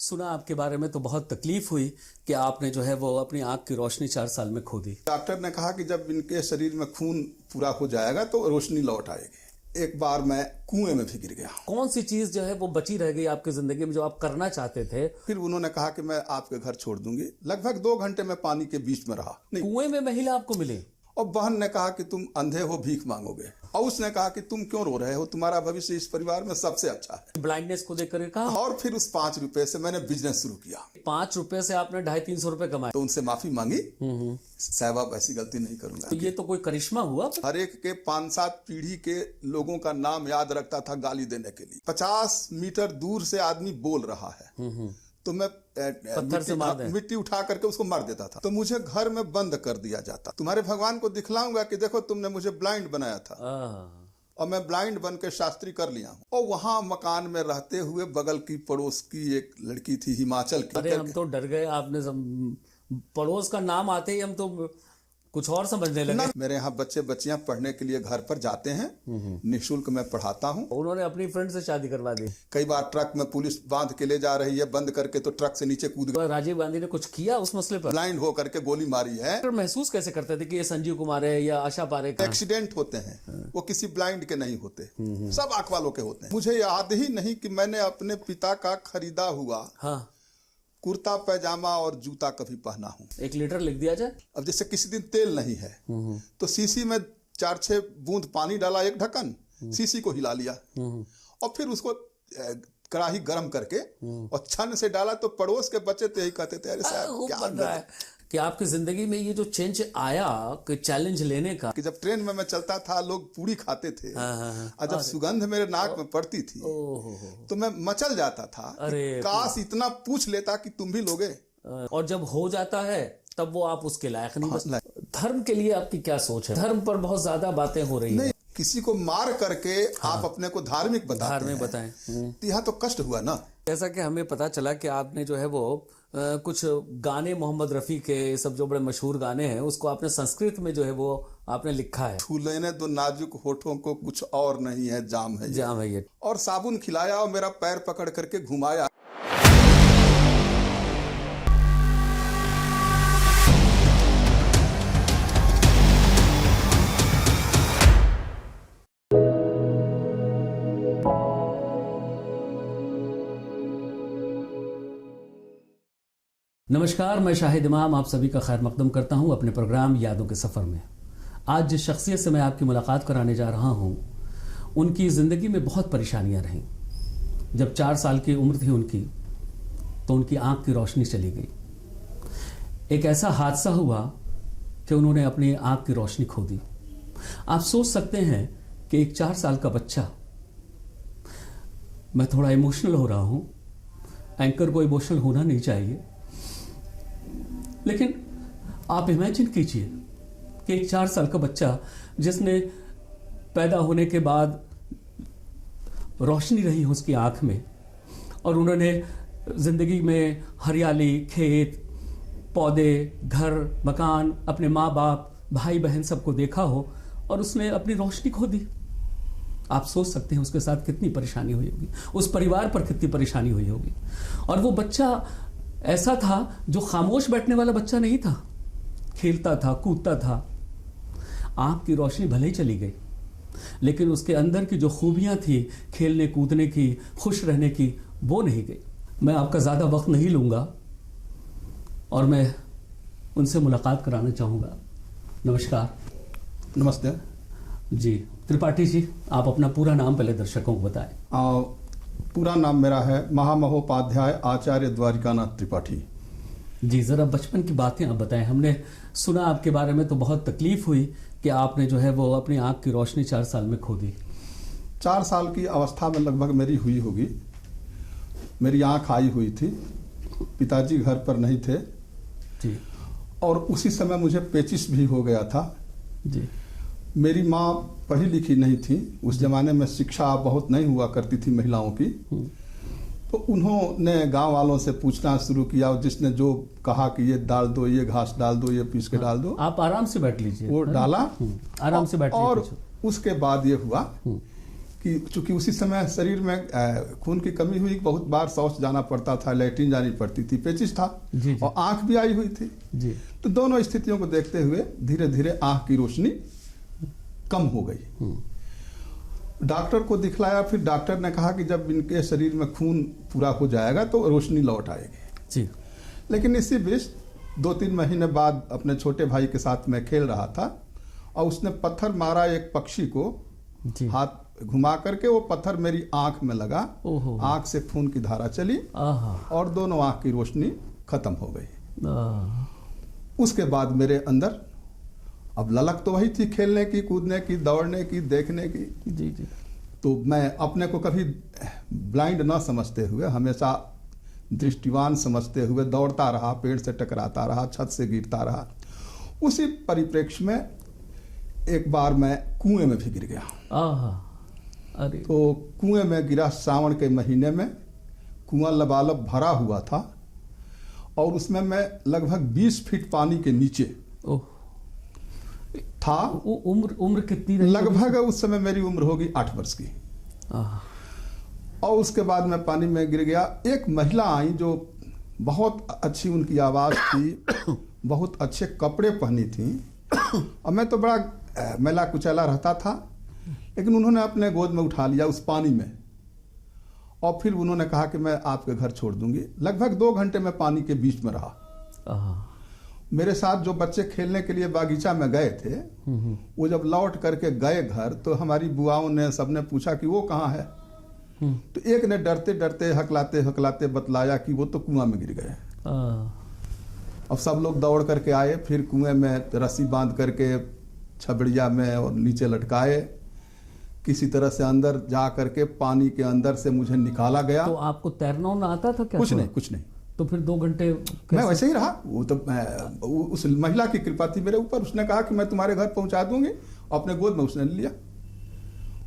सुना आपके बारे में तो बहुत तकलीफ हुई कि आपने जो है वो अपनी आंख की रोशनी 4 साल में खो दी। डॉक्टर ने कहा कि जब इनके शरीर में खून पूरा हो जाएगा तो रोशनी लौट आएगी। एक बार मैं कुएं में भी गिर गया। कौन सी चीज जो है वो बची रह गई आपकी जिंदगी में जो आप करना चाहते थे? फिर उन्होंने कहा कि मैं आपके घर छोड़ दूंगी। लगभग 2 घंटे में पानी के बीच में रहा। कुएं में महिला आपको मिली और बहन ने कहा कि तुम अंधे हो, भीख मांगोगे। और उसने कहा कि तुम क्यों रो रहे हो, तुम्हारा भविष्य इस परिवार में सबसे अच्छा है। ब्लाइंडनेस को देख कर कहा। और फिर उस 5 रुपए से मैंने बिजनेस शुरू किया। 5 रुपए से आपने 250-300 रुपए कमाए। तो उनसे माफी मांगी। साहब आप ऐसी गलती नहीं करूंगा। तो ये तो कोई करिश्मा हुआ। हर एक के 5-7 पीढ़ी के लोगों का नाम याद रखता था गाली देने के लिए। 50 मीटर दूर से आदमी बोल रहा है तो मैं मिट्टी उठा करके उसको मार देता था। तो मुझे घर में बंद कर दिया जाता। तुम्हारे भगवान को दिखलाऊंगा कि देखो तुमने मुझे ब्लाइंड बनाया था और मैं ब्लाइंड बन के शास्त्री कर लिया हूँ। और वहां मकान में रहते हुए बगल की पड़ोस की एक लड़की थी, हिमाचल की। अरे हम तो डर गए, आपने पड़ोस का नाम आते ही हम तो कुछ और समझने लगे। मेरे यहाँ बच्चे बच्चियां पढ़ने के लिए घर पर जाते हैं, निःशुल्क मैं पढ़ाता हूँ। उन्होंने अपनी फ्रेंड से शादी करवा दी। कई बार ट्रक में पुलिस बांध के ले जा रही है बंद करके, तो ट्रक से नीचे कूद गए। राजीव गांधी ने कुछ किया उस मसले पर? ब्लाइंड होकर के गोली मारी है। तो महसूस कैसे करते थे कि ये संजीव कुमार है या आशा पारेख? एक्सीडेंट होते हैं, वो किसी ब्लाइंड के नहीं होते, सब आंख वालों के होते हैं। मुझे याद ही नहीं कि मैंने अपने पिता का खरीदा हुआ कुर्ता पैजामा और जूता कभी पहना हूँ। 1 लीटर लिख दिया जाए। अब जैसे किसी दिन तेल नहीं है तो शीशी में 4-6 बूंद पानी डाला, एक ढक्कन, शीशी को हिला लिया और फिर उसको कढ़ाई गरम करके और छन से डाला। तो पड़ोस के बच्चे तो यही कहते थे, अरे साहब क्या बन रहा है कि आपकी जिंदगी में ये जो चेंज आया कि चैलेंज लेने का। कि जब ट्रेन में मैं चलता था लोग पूरी खाते थे और जब सुगंध मेरे नाक में पड़ती थी तो मैं मचल जाता था। काश इतना पूछ लेता कि तुम भी लोगे। और जब हो जाता है तब वो आप उसके लायक नहीं बचते। धर्म के लिए आपकी क्या सोच है? धर्म पर बहुत ज्यादा बातें हो रही है। किसी को मार करके आप अपने को धार्मिक बताएं तो यहाँ तो कष्ट हुआ ना। जैसा कि हमें पता चला कि आपने जो है वो कुछ गाने मोहम्मद रफ़ी के सब जो बड़े मशहूर गाने हैं उसको आपने संस्कृत में जो है वो आपने लिखा है। छू लेने दो नाजुक होठों को, कुछ और नहीं है जाम है ये। और साबुन खिलाया और मेरा पैर पकड़ करके घुमाया। नमस्कार, मैं शाहिद इमाम आप सभी का खैर मकदम करता हूं अपने प्रोग्राम यादों के सफ़र में। आज जिस शख्सियत से मैं आपकी मुलाकात कराने जा रहा हूं उनकी ज़िंदगी में बहुत परेशानियां रहीं। जब 4 साल की उम्र थी उनकी तो उनकी आंख की रोशनी चली गई। एक ऐसा हादसा हुआ कि उन्होंने अपनी आंख की रोशनी खो दी। आप सोच सकते हैं कि एक 4 साल का बच्चा, मैं थोड़ा इमोशनल हो रहा हूं, एंकर को इमोशनल होना नहीं चाहिए, लेकिन आप इमेजिन कीजिए कि एक 4 साल का बच्चा जिसने पैदा होने के बाद रोशनी रही हो उसकी आंख में और उन्होंने जिंदगी में हरियाली, खेत, पौधे, घर, मकान, अपने माँ बाप, भाई बहन सबको देखा हो और उसने अपनी रोशनी खो दी। आप सोच सकते हैं उसके साथ कितनी परेशानी हुई होगी, उस परिवार पर कितनी परेशानी हुई होगी। और वो बच्चा ऐसा था जो खामोश बैठने वाला बच्चा नहीं था, खेलता था, कूदता था। आंख की रोशनी भले ही चली गई लेकिन उसके अंदर की जो खूबियां थी खेलने कूदने की, खुश रहने की, वो नहीं गई। मैं आपका ज़्यादा वक्त नहीं लूँगा और मैं उनसे मुलाकात कराना चाहूँगा। नमस्कार। नमस्ते जी। त्रिपाठी जी, आप अपना पूरा नाम पहले दर्शकों को बताएं। पूरा नाम मेरा है महामहोपाध्याय आचार्य द्वारिकानाथ त्रिपाठी। जी, ज़रा बचपन की बातें आप बताएं। हमने सुना आपके बारे में तो बहुत तकलीफ हुई कि आपने जो है वो अपनी आंख की रोशनी 4 साल में खो दी। 4 साल की अवस्था में लगभग मेरी हुई होगी। मेरी आंख आई हुई थी, पिताजी घर पर नहीं थे जी। और उसी समय मुझे पेचिश भी हो गया था जी। मेरी माँ पढ़ी लिखी नहीं थी, उस जमाने में शिक्षा बहुत नहीं हुआ करती थी महिलाओं की। तो उन्होंने गांव वालों से पूछना शुरू किया और जिसने जो कहा कि ये डाल दो, ये घास डाल दो, ये पीस के डाल दो। आप आराम से बैठ लीजिए। वो डाला, आराम से बैठ लीजिए। और उसके बाद ये हुआ कि चूंकि उसी समय शरीर में खून की कमी हुई, बहुत बार शौच जाना पड़ता था, लैट्रिन जानी पड़ती थी, पेचिश था जी, जी। और आंख भी आई हुई थी जी। तो दोनों स्थितियों को देखते हुए धीरे धीरे आंख की रोशनी कम हो गई। डॉक्टर को दिखलाया, फिर डॉक्टर ने कहा कि जब इनके शरीर में खून पूरा हो जाएगा तो रोशनी लौट आएगी जी। लेकिन इसी बीच 2-3 महीने बाद अपने छोटे भाई के साथ मैं खेल रहा था और उसने पत्थर मारा एक पक्षी को, जी। हाथ घुमा करके वो पत्थर मेरी आंख में लगा, ओहो। आंख से खून की धारा चली आहा। और दोनों आंख की रोशनी खत्म हो गई। आहा। उसके बाद मेरे अंदर अब ललक तो वही थी, खेलने की, कूदने की, दौड़ने की, देखने की। जी जी। तो मैं अपने को कभी ब्लाइंड न समझते हुए, हमेशा दृष्टिवान समझते हुए दौड़ता रहा, पेड़ से टकराता रहा, छत से गिरता रहा। उसी परिप्रेक्ष्य में एक बार मैं कुएं में भी गिर गया। आहा। अरे। तो कुएं में गिरा, सावन के महीने में। कुआं लबालब भरा हुआ था और उसमें मैं लगभग 20 फीट पानी के नीचे ओह था। उम्र कितनी रही? लगभग उस समय मेरी उम्र होगी 8 वर्ष की। आहा। और उसके बाद मैं पानी में गिर गया। एक महिला आई जो बहुत अच्छी उनकी आवाज़ थी, बहुत अच्छे कपड़े पहनी थी और मैं तो बड़ा मैला कुचैला रहता था, लेकिन उन्होंने अपने गोद में उठा लिया उस पानी में और फिर उन्होंने कहा कि मैं आपके घर छोड़ दूंगी। लगभग 2 घंटे में पानी के बीच में रहा। मेरे साथ जो बच्चे खेलने के लिए बागीचा में गए थे, वो जब लौट करके गए घर तो हमारी बुआओं ने, सबने पूछा कि वो कहाँ है। तो एक ने डरते डरते हकलाते हकलाते बतलाया कि वो तो कुआं में गिर गए। अब सब लोग दौड़ करके आए, फिर कुएं में रस्सी बांध करके छबड़िया में और नीचे लटकाए। किसी तरह से अंदर जा करके पानी के अंदर से मुझे निकाला गया। तो आपको तैरना ना आता था क्या? कुछ नहीं, कुछ नहीं। तो फिर 2 घंटे मैं वैसे ही रहा। वो तो उस महिला की कृपा थी मेरे ऊपर। उसने कहा कि मैं तुम्हारे घर पहुंचा दूंगी, अपने गोद में उसने लिया।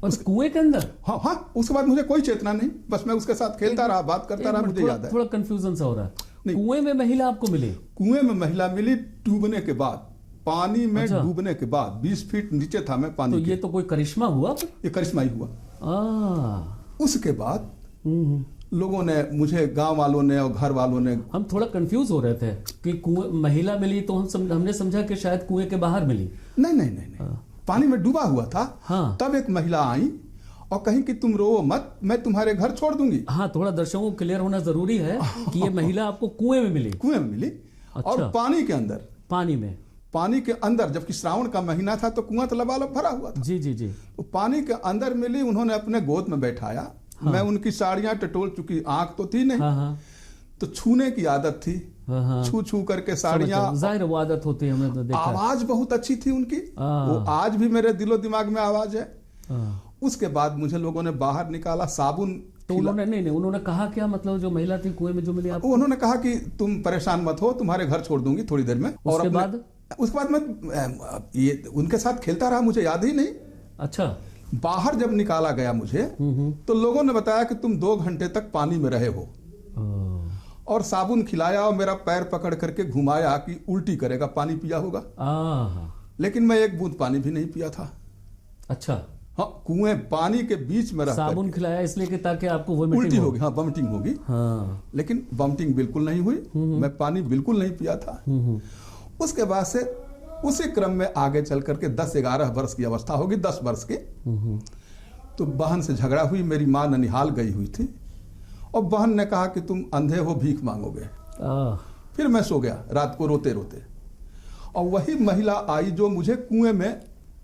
उस कुएं के अंदर? हाँ हाँ। उसके बाद मुझे कोई चेतना नहीं, बस मैं उसके साथ खेलता रहा, बात करता रहा। मुझे याद है। थोड़ा कंफ्यूजन सा हो रहा है। कुएं में महिला आपको मिली? कुएं में महिला मिली डूबने के बाद, पानी में डूबने के बाद। 20 फीट नीचे था मैं पानी। तो ये तो कोई करिश्मा हुआ? ये करिश्मा ही हुआ। उसके बाद लोगों ने, मुझे गांव वालों ने और घर वालों ने, हम थोड़ा कंफ्यूज हो रहे थे कि कुएं महिला मिली तो हमने समझा कि शायद कुएं के बाहर मिली। नहीं नहीं नहीं, नहीं। पानी में डूबा हुआ था। हाँ। तब एक महिला आई और कहीं कि तुम रो मत, मैं तुम्हारे घर छोड़ दूंगी। हाँ, थोड़ा दर्शकों को क्लियर होना जरूरी है कि ये महिला आपको कुएं में मिली। कुएं में मिली। अच्छा। और पानी के अंदर, पानी के अंदर, जबकि श्रावण का महीना था तो कुआं तो लबालब भरा हुआ था। जी जी जी। तो पानी के अंदर मिली, उन्होंने अपने गोद में बैठाया। हाँ। मैं उनकी साड़ियां टटोल चुकी, आंख तो थी नहीं। हाँ। तो छूने की आदत थी। हाँ। छू छू करके साड़ियां, जाहिर वो आदत होती है, हमने तो देखा। आवाज बहुत अच्छी थी उनकी, वो आज भी मेरे दिलो दिमाग में आवाज है। उसके बाद मुझे लोगों ने बाहर निकाला, साबुन। तो उन्होंने नहीं, उन्होंने कहा क्या, मतलब जो महिला थी कुएं में जो मिली आपको? उन्होंने कहा कि तुम परेशान मत हो, तुम्हारे घर छोड़ दूंगी थोड़ी देर में। उसके बाद मैं ये उनके साथ खेलता रहा, मुझे याद ही नहीं। अच्छा। बाहर जब निकाला गया मुझे तो लोगों ने बताया कि तुम 2 घंटे तक पानी में रहे हो और साबुन खिलाया और मेरा पैर पकड़ करके घुमाया कि उल्टी करेगा, पानी पिया होगा। लेकिन मैं एक बूंद पानी भी नहीं पिया था। अच्छा। हाँ, कुएं पानी के बीच में रह साबुन खिलाया इसलिए कि ताकि आपको उल्टी होगी। हाँ, वॉमिटिंग होगी। हाँ। लेकिन वॉमिटिंग बिल्कुल नहीं हुई। मैं पानी बिल्कुल नहीं पिया था। उसके बाद से उसी क्रम में आगे चल करके 10-11 वर्ष की अवस्था होगी, 10 वर्ष की, तो बहन से झगड़ा हुई। मेरी माँ ननिहाल गई हुई थी और बहन ने कहा कि तुम अंधे हो, भीख मांगोगे। फिर मैं सो गया रात को रोते रोते, और वही महिला आई जो मुझे कुएं में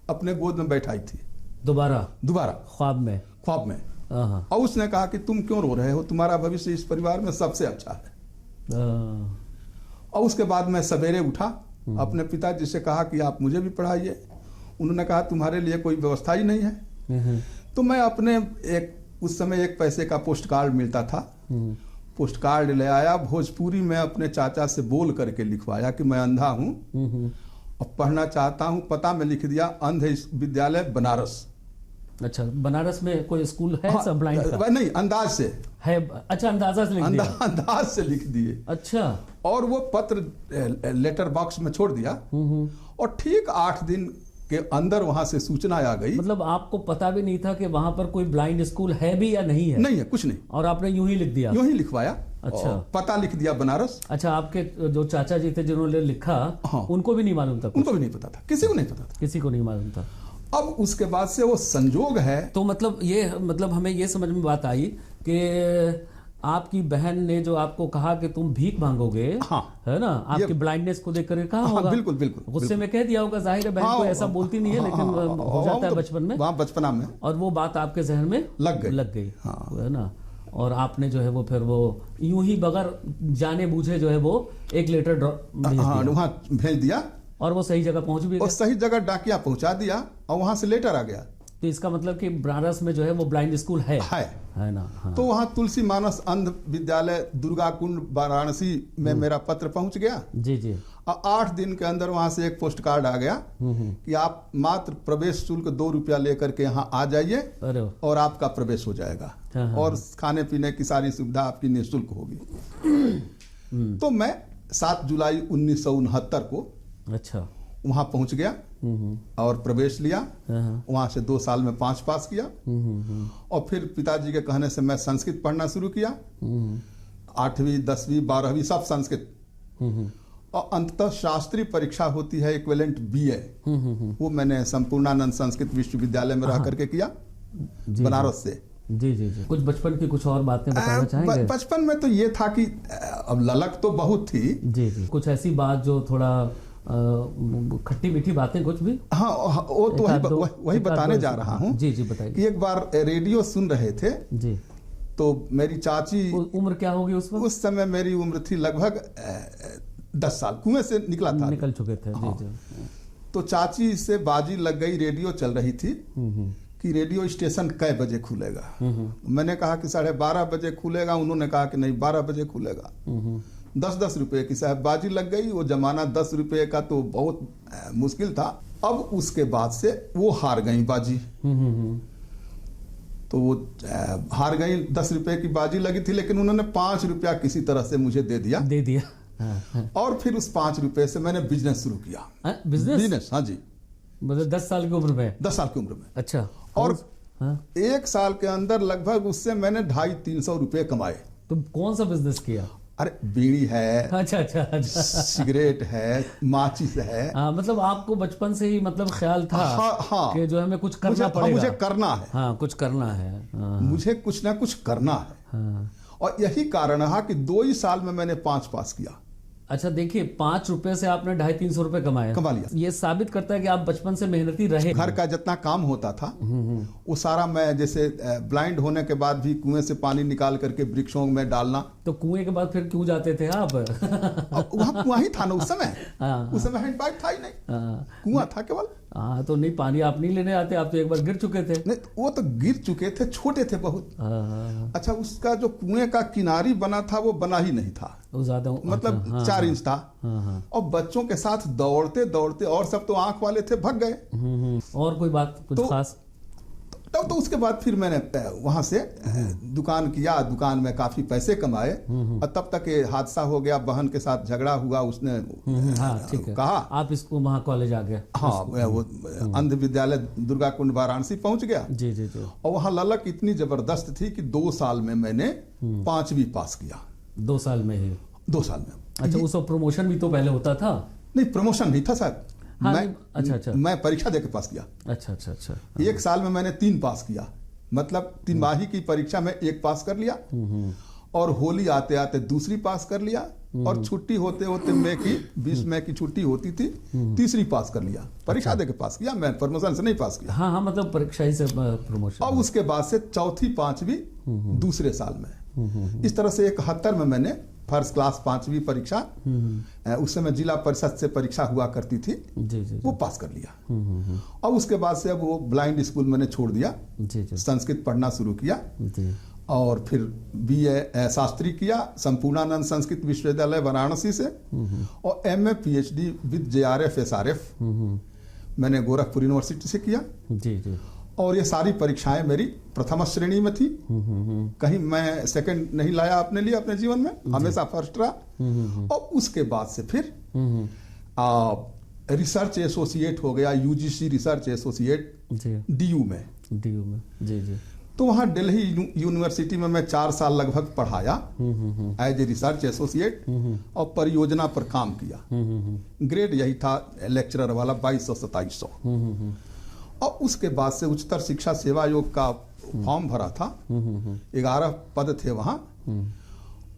अपने गोद में बैठाई थी। दोबारा ख्वाब में। और उसने कहा कि तुम क्यों रो रहे हो, तुम्हारा भविष्य इस परिवार में सबसे अच्छा है। और उसके बाद मैं सवेरे उठा, अपने पिताजी से कहा कि आप मुझे भी पढ़ाइए। उन्होंने कहा तुम्हारे लिए कोई व्यवस्था ही नहीं है। तो मैं अपने उस समय 1 पैसे का पोस्ट कार्ड मिलता था, पोस्ट कार्ड ले आया, भोजपुरी में अपने चाचा से बोल करके लिखवाया कि मैं अंधा हूँ और पढ़ना चाहता हूँ। पता में लिख दिया अंध विद्यालय बनारस। अच्छा, बनारस में कोई स्कूल है? हाँ, ब्लाइंड का? नहीं, अंदाज से है। अच्छा, अंदाजा से लिख दिया? अंदाज से लिख दिए। अच्छा। और वो पत्र लेटर बॉक्स में छोड़ दिया और ठीक 8 दिन के अंदर वहां से सूचना आ गई। मतलब आपको पता भी नहीं था कि वहां पर कोई ब्लाइंड स्कूल है भी या नहीं है? नहीं है, कुछ नहीं। और आपने यूं ही लिख दिया? यूं ही लिखवाया। अच्छा। पता लिख दिया बनारस। अच्छा, आपके जो चाचा जी थे जिन्होंने लिखा, हाँ, उनको भी नहीं मालूम था? उनको भी नहीं पता था, किसी को नहीं पता था। किसी को नहीं मालूम था। अब उसके बाद से वो संजोग है। तो मतलब हमें ये समझ में बात आई कि आपकी बहन ने जो आपको कहा कि तुम भीख मांगोगे, हाँ, है ना, आपकी ब्लाइंडनेस को देख कर कहा होगा। हाँ, बिल्कुल बिल्कुल। गुस्से में कह दिया होगा, जाहिर है बहन को ऐसा बोलती नहीं है, लेकिन हो जाता है बचपन में, वहाँ बचपना में। और वो बात आपके जहन में लग गई, है ना। और आपने जो है वो फिर वो यूं ही बगैर जाने बूझे जो है वो एक लेटर वहाँ भेज दिया, और वो सही जगह पहुंच भी और सही जगह डाकिया पहुंचा दिया, और वहां से लेटर आ गया। तो इसका मतलब कि बनारस में जो है वो ब्लाइंड स्कूल है ना। हाँ। तो वहाँ तुलसी मानस अंध विद्यालय दुर्गा कुंड वाराणसी में मेरा पत्र पहुंच गया। जी जी। और 8 दिन के अंदर वहां से एक पोस्ट कार्ड आ गया कि आप मात्र प्रवेश शुल्क 2 रुपया लेकर के यहाँ आ जाइए, और आपका प्रवेश हो जाएगा। हाँ, और खाने पीने की सारी सुविधा आपकी निःशुल्क होगी। तो मैं 7 जुलाई 1969 को अच्छा वहां पहुंच गया और प्रवेश लिया। वहां से 2 साल में 5 पास किया, और फिर पिताजी के कहने से मैं संस्कृत पढ़ना शुरू किया। 8वीं 10वीं 12वीं सब संस्कृत, और अंततः शास्त्रीय परीक्षा होती है इक्विवेलेंट बीए, वो मैंने संपूर्णानंद संस्कृत विश्वविद्यालय में रह करके किया, बनारस से। जी जी जी। कुछ बचपन की कुछ और बातें बताना चाहेंगे? बचपन में तो ये था कि अब ललक तो बहुत थी। जी जी। कुछ ऐसी बात जो थोड़ा खट्टी मीठी बातें कुछ भी? हाँ, वो तो वही बताने जा रहा हूँ। जी जी, बताइए। एक बार रेडियो सुन रहे थे जी, तो मेरी चाची, उम्र क्या होगी उस वक्त? उस समय मेरी उम्र थी लगभग 10 साल, कुएं से निकला था, निकल चुके थे। हाँ। जी जी। तो चाची से बाजी लग गई, रेडियो चल रही थी कि रेडियो स्टेशन कै बजे खुलेगा। मैंने कहा कि 12:30 बजे खुलेगा, उन्होंने कहा कि नहीं 12 बजे खुलेगा। 10-10 रुपए की साहब बाजी लग गई। वो जमाना 10 रुपए का तो बहुत मुश्किल था। अब उसके बाद से वो हार गई बाजी। तो वो हार गई, 10 रुपए की बाजी लगी थी, लेकिन उन्होंने 5 रुपया किसी तरह से मुझे दे दिया। और फिर उस 5 रुपए से मैंने बिजनेस शुरू किया। बिजनेस? हाँ जी। मतलब 10 साल की उम्र में? 10 साल की उम्र में। अच्छा। और 1 साल के अंदर लगभग उससे मैंने 250-300 रुपए कमाए। तो कौन सा बिजनेस किया? अरे बीड़ी है, अच्छा, सिगरेट है, माचिस है। मतलब आपको बचपन से ही मतलब ख्याल था हाँ, कि जो हमें कुछ करना पड़ेगा, मुझे करना है। हाँ, कुछ करना है। मुझे कुछ ना कुछ करना है। और यही कारण है कि 2 ही साल में मैंने 5 पास किया। अच्छा, देखिए 5 रुपए से आपने 250-300 रुपए कमा लिया। ये साबित करता है कि आप बचपन से मेहनती रहे। घर का जितना काम होता था वो सारा मैं, जैसे ब्लाइंड होने के बाद भी कुएं से पानी निकाल करके वृक्षों में डालना। तो कुएं के बाद फिर क्यों जाते थे आप? वहाँ कुआं ही था ना उस समय। उस समय हैंडपाइप था ही नहीं, कुआं था केवल। हाँ, तो नहीं, पानी आप नहीं लेने आते, आप तो एक बार गिर चुके थे। नहीं, वो तो गिर चुके थे, छोटे थे बहुत। अच्छा, उसका जो कुएं का किनारी बना था वो बना ही नहीं था, ज्यादा मतलब 4 इंच था। और बच्चों के साथ दौड़ते दौड़ते, और सब तो आंख वाले थे, भाग गए। और कोई बात कुछ खास? तो उसके बाद फिर मैंने वहां से दुकान किया, दुकान में काफी पैसे कमाए। और तब तक ये हादसा हो गया, बहन के साथ झगड़ा हुआ, उसने कहा आप इसको वहां कॉलेज आ गए। हाँ, वो अंध विद्यालय दुर्गा कुंड वाराणसी पहुंच गया। जी जी जी। और वहां ललक इतनी जबरदस्त थी कि 2 साल में मैंने 5वीं पास किया। 2 साल में ही? 2 साल में। अच्छा, उस प्रमोशन भी तो पहले होता था? नहीं, प्रमोशन नहीं था सर। हाँ, अच्छा। मैं परीक्षा देकर पास किया। अच्छा। 1 साल में मैंने 3 पास किया, मतलब 3 की परीक्षा में 1 पास कर लिया, और होली आते आते 2री पास कर लिया, और छुट्टी होते होते 20 मई की छुट्टी होती थी, 3री पास कर लिया। परीक्षा देकर पास किया, मैं प्रमोशन से नहीं पास किया। हाँ, मतलब परीक्षा ही से प्रमोशन। और उसके बाद से 4th 5वीं दूसरे साल में। इस तरह से 71 में मैंने फर्स्ट क्लास 5वीं परीक्षा, उस समय जिला परिषद से परीक्षा हुआ करती थी, जी। वो पास कर लिया। और उसके बाद से अब वो ब्लाइंड स्कूल मैंने छोड़ दिया। जी। संस्कृत पढ़ना शुरू किया। जी। और फिर BA शास्त्री किया संपूर्णानंद संस्कृत विश्वविद्यालय वाराणसी से, और MA PhD with JRF SRF मैंने गोरखपुर यूनिवर्सिटी से किया। जी। और ये सारी परीक्षाएं मेरी प्रथम श्रेणी में थी। कहीं मैं सेकंड नहीं लाया अपने लिए, अपने जीवन में हमेशा फर्स्ट रहा। और उसके बाद से फिर रिसर्च एसोसिएट हो गया, यूजीसी रिसर्च एसोसिएट जी डीयू में। जी जी। तो वहाँ दिल्ली यूनिवर्सिटी में मैं 4 साल लगभग पढ़ाया एज ए रिसर्च एसोसिएट और परियोजना पर काम किया। ग्रेड यही था लेक्चरर वाला 2200-2700। और उसके बाद से उच्चतर शिक्षा सेवा आयोग का फॉर्म भरा था, 11 पद थे वहाँ,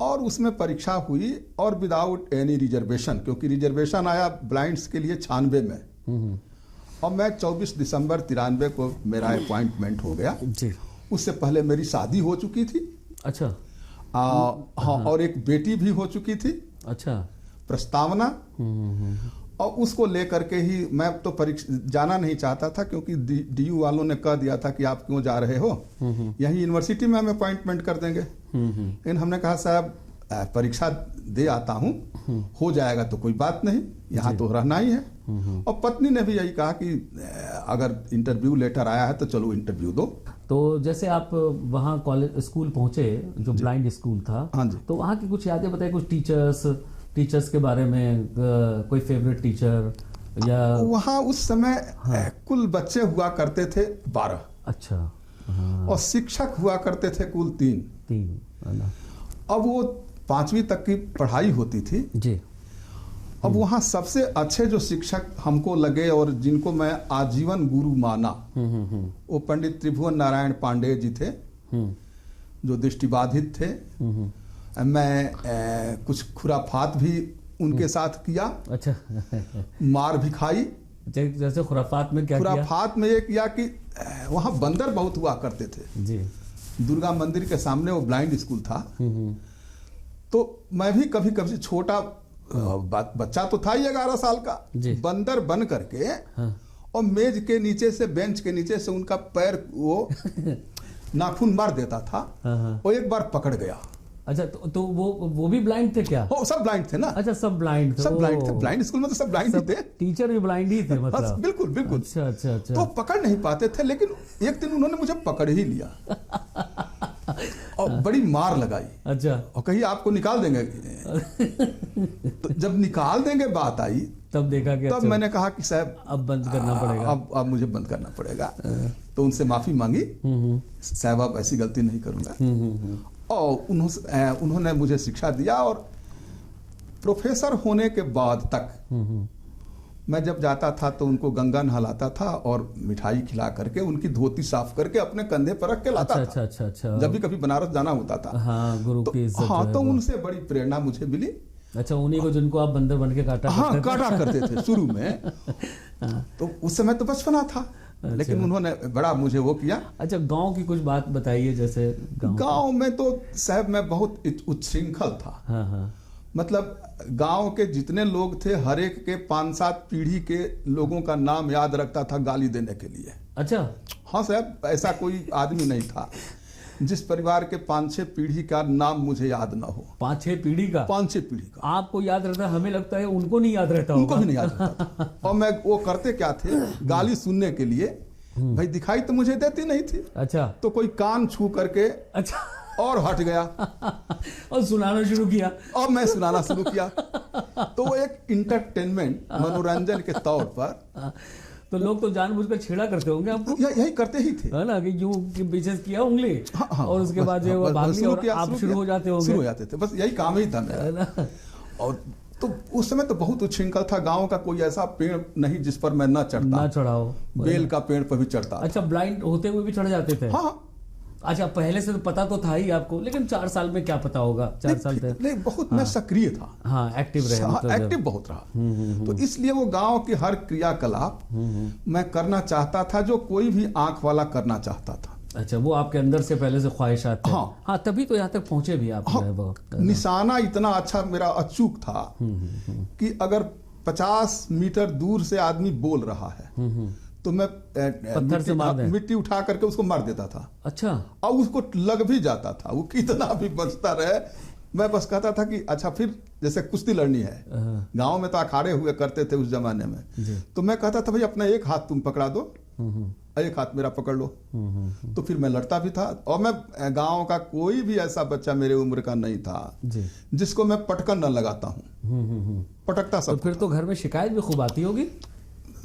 और उसमें परीक्षा हुई और विदाउट एनी रिजर्वेशन, क्योंकि रिजर्वेशन आया ब्लाइंड्स के लिए 96 में, और मैं 24 दिसंबर 93 को मेरा अपॉइंटमेंट हो गया जी। उससे पहले मेरी शादी हो चुकी थी। अच्छा। हाँ, और एक बेटी भी हो चुकी थी। अच्छा। प्रस्तावना, और उसको लेकर के ही मैं तो परीक्षा जाना नहीं चाहता था, क्योंकि डीयू वालों ने कह दिया था कि आप क्यों जा रहे हो, यहीं यूनिवर्सिटी में हम अपॉइंटमेंट कर देंगे। लेकिन हमने कहा साहब परीक्षा दे आता हूँ, हो जाएगा तो कोई बात नहीं, यहाँ तो रहना ही है। और पत्नी ने भी यही कहा कि अगर इंटरव्यू लेटर आया है तो चलो इंटरव्यू दो। तो जैसे आप वहाँ कॉलेज स्कूल पहुँचे, जो ब्लाइंड स्कूल था, हाँ जी, तो वहाँ की कुछ यादें बताइए, कुछ टीचर्स के बारे में, कोई फेवरेट टीचर या? वहाँ उस समय कुल बच्चे हुआ करते थे 12। अच्छा। और शिक्षक हुआ करते थे कुल 3। अब वो 5वीं तक की पढ़ाई होती थी जी। अब वहाँ सबसे अच्छे जो शिक्षक हमको लगे और जिनको मैं आजीवन गुरु माना, वो पंडित त्रिभुवन नारायण पांडे जी थे, जो दृष्टिबाधित थे। मैं कुछ खुराफात भी उनके साथ किया। अच्छा। मार भी खाई। जैसे खुराफात में क्या किया? खुराफात में ये किया कि वहाँ बंदर बहुत हुआ करते थे जी। दुर्गा मंदिर के सामने वो ब्लाइंड स्कूल था। तो मैं भी कभी कभी छोटा बच्चा तो था ही 11 साल का, बंदर बन करके और मेज के नीचे से, बेंच के नीचे से उनका पैर वो नाखून मार देता था। और एक बार पकड़ गया। अच्छा, तो वो भी ब्लाइंड थे क्या? सब ब्लाइंड थे ना। अच्छा, सब ब्लाइंड थे। सब ब्लाइंड थे, ब्लाइंड स्कूल में तो सब ब्लाइंड ही थे। टीचर भी ब्लाइंड ही थे मतलब? बिल्कुल बिल्कुल। अच्छा अच्छा अच्छा। तो पकड़ नहीं पाते थे, लेकिन एक दिन उन्होंने मुझे पकड़ ही लिया और बड़ी मार लगाई। अच्छा। और कही आपको निकाल देंगे। तो जब निकाल देंगे बात आई, तब देखा कि तब मैंने कहा कि साहब अब बंद करना पड़ेगा, अब मुझे बंद करना पड़ेगा। तो उनसे माफी मांगी, साहब अब ऐसी गलती नहीं करूंगा। और उन्होंने मुझे शिक्षा दिया। और प्रोफेसर होने के बाद तक मैं जब जाता था तो उनको गंगा नहलाता था और मिठाई खिला करके उनकी धोती साफ करके अपने कंधे पर रख के लाता था। अच्छा अच्छा अच्छा। जब भी कभी बनारस जाना होता था। हाँ, गुरु की इज्जत। हाँ, तो उनसे बड़ी प्रेरणा मुझे मिली। अच्छा, उन्हीं को जिनको आप बंदर बन के काटा? हाँ, काटा करते थे शुरू में। तो उस समय तो बचपना था। अच्छा। लेकिन उन्होंने बड़ा मुझे वो किया। अच्छा, गांव की कुछ बात बताइए। जैसे गांव में तो साहब मैं बहुत उच्छृंखल था। हाँ हाँ। मतलब गांव के जितने लोग थे, हर एक के 5-7 पीढ़ी के लोगों का नाम याद रखता था गाली देने के लिए। अच्छा। हाँ साहब, ऐसा कोई आदमी नहीं था जिस परिवार के 5-6 पीढ़ी का नाम मुझे याद ना हो। 5-6 पीढ़ी का? 5-6 पीढ़ी का आपको याद रहता? हमें लगता है उनको नहीं याद रहता। उनको भी नहीं याद रहता था। और मैं वो करते क्या थे, गाली सुनने के लिए भाई दिखाई तो मुझे देती नहीं थी। अच्छा। तो कोई कान छू करके अच्छा और हट गया और सुनाना शुरू किया। और मैं सुनाना शुरू किया। तो वो एक इंटरटेनमेंट, मनोरंजन के तौर पर। तो लोग तो जानबूझकर छेड़ा करते होंगे आपको? यही करते ही थे, है ना, कि यूं पीछे किया उंगली। हाँ, और उसके बाद जो भाग लिया और आप शुरू हो जाते होंगे। शुरू हो जाते थे, बस यही काम ही था मेरा। और तो उस समय तो बहुत उच्छृंखल था। गांव का कोई ऐसा पेड़ नहीं जिस पर मैं न चढ़ता। ना चढ़ाओ। बेल का पेड़ पर भी चढ़ता। अच्छा, ब्लाइंड होते हुए भी चढ़ जाते थे? हाँ। अच्छा, पहले से तो पता तो था ही आपको, लेकिन 4 साल में क्या पता होगा? 4 साल थे। नहीं, बहुत मैं सक्रिय था। हाँ, एक्टिव रहे। मतलब एक्टिव बहुत रहा। तो इसलिए वो गांव की हर क्रियाकलाप मैं करना चाहता था जो कोई भी आंख वाला करना चाहता था। अच्छा, वो आपके अंदर से पहले से ख्वाहिशात थे। हाँ हाँ, तभी तो यहाँ तक पहुंचे भी आप। हाँ, निशाना इतना अच्छा मेरा अचूक था कि अगर 50 मीटर दूर से आदमी बोल रहा है तो मैं पत्थर से मिट्टी उठा करके उसको मार देता था। अच्छा। और उसको लग भी जाता था, वो कितना भी बचता रहे। मैं बस कहता था कि अच्छा, फिर जैसे कुश्ती लड़नी है, गांव में तो अखाड़े हुए करते थे उस जमाने में। तो मैं कहता था भाई अपना एक हाथ तुम पकड़ा दो, एक हाथ मेरा पकड़ लो। तो फिर मैं लड़ता भी था। और मैं गांव का कोई भी ऐसा बच्चा मेरे उम्र का नहीं था जिसको मैं पटकन न लगाता हूँ। पटकता तो सब फिर तो घर में शिकायत भी खूब आती होगी।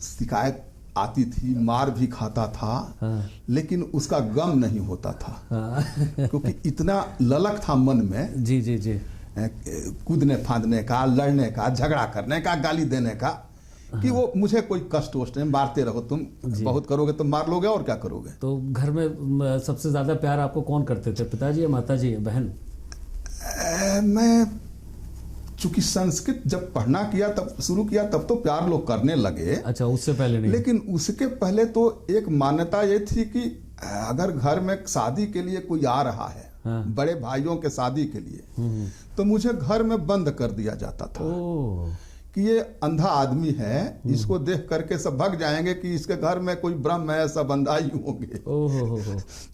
शिकायत आती थी, मार भी खाता था। हाँ। लेकिन उसका गम नहीं होता था। हाँ। क्योंकि इतना ललक था मन में, जी जी जी। कूदने फांदने का, लड़ने का, झगड़ा करने का, गाली देने का, कि वो मुझे कोई कष्ट वष्ट नहीं, मारते रहो तुम, बहुत करोगे तो मार लोगे और क्या करोगे। तो घर में सबसे ज्यादा प्यार आपको कौन करते थे, पिताजी या माताजी या बहन? मैं चूंकि संस्कृत जब पढ़ना किया, तब शुरू किया, तब तो प्यार लोग करने लगे। अच्छा, उससे पहले नहीं? लेकिन उसके पहले तो एक मान्यता ये थी कि अगर घर में शादी के लिए कोई आ रहा है, हाँ। बड़े भाइयों के शादी के लिए, तो मुझे घर में बंद कर दिया जाता था। कि ये अंधा आदमी है, इसको देख करके सब भाग जाएंगे कि इसके घर में कोई ब्रह्म है, सब अंधा ही होंगे।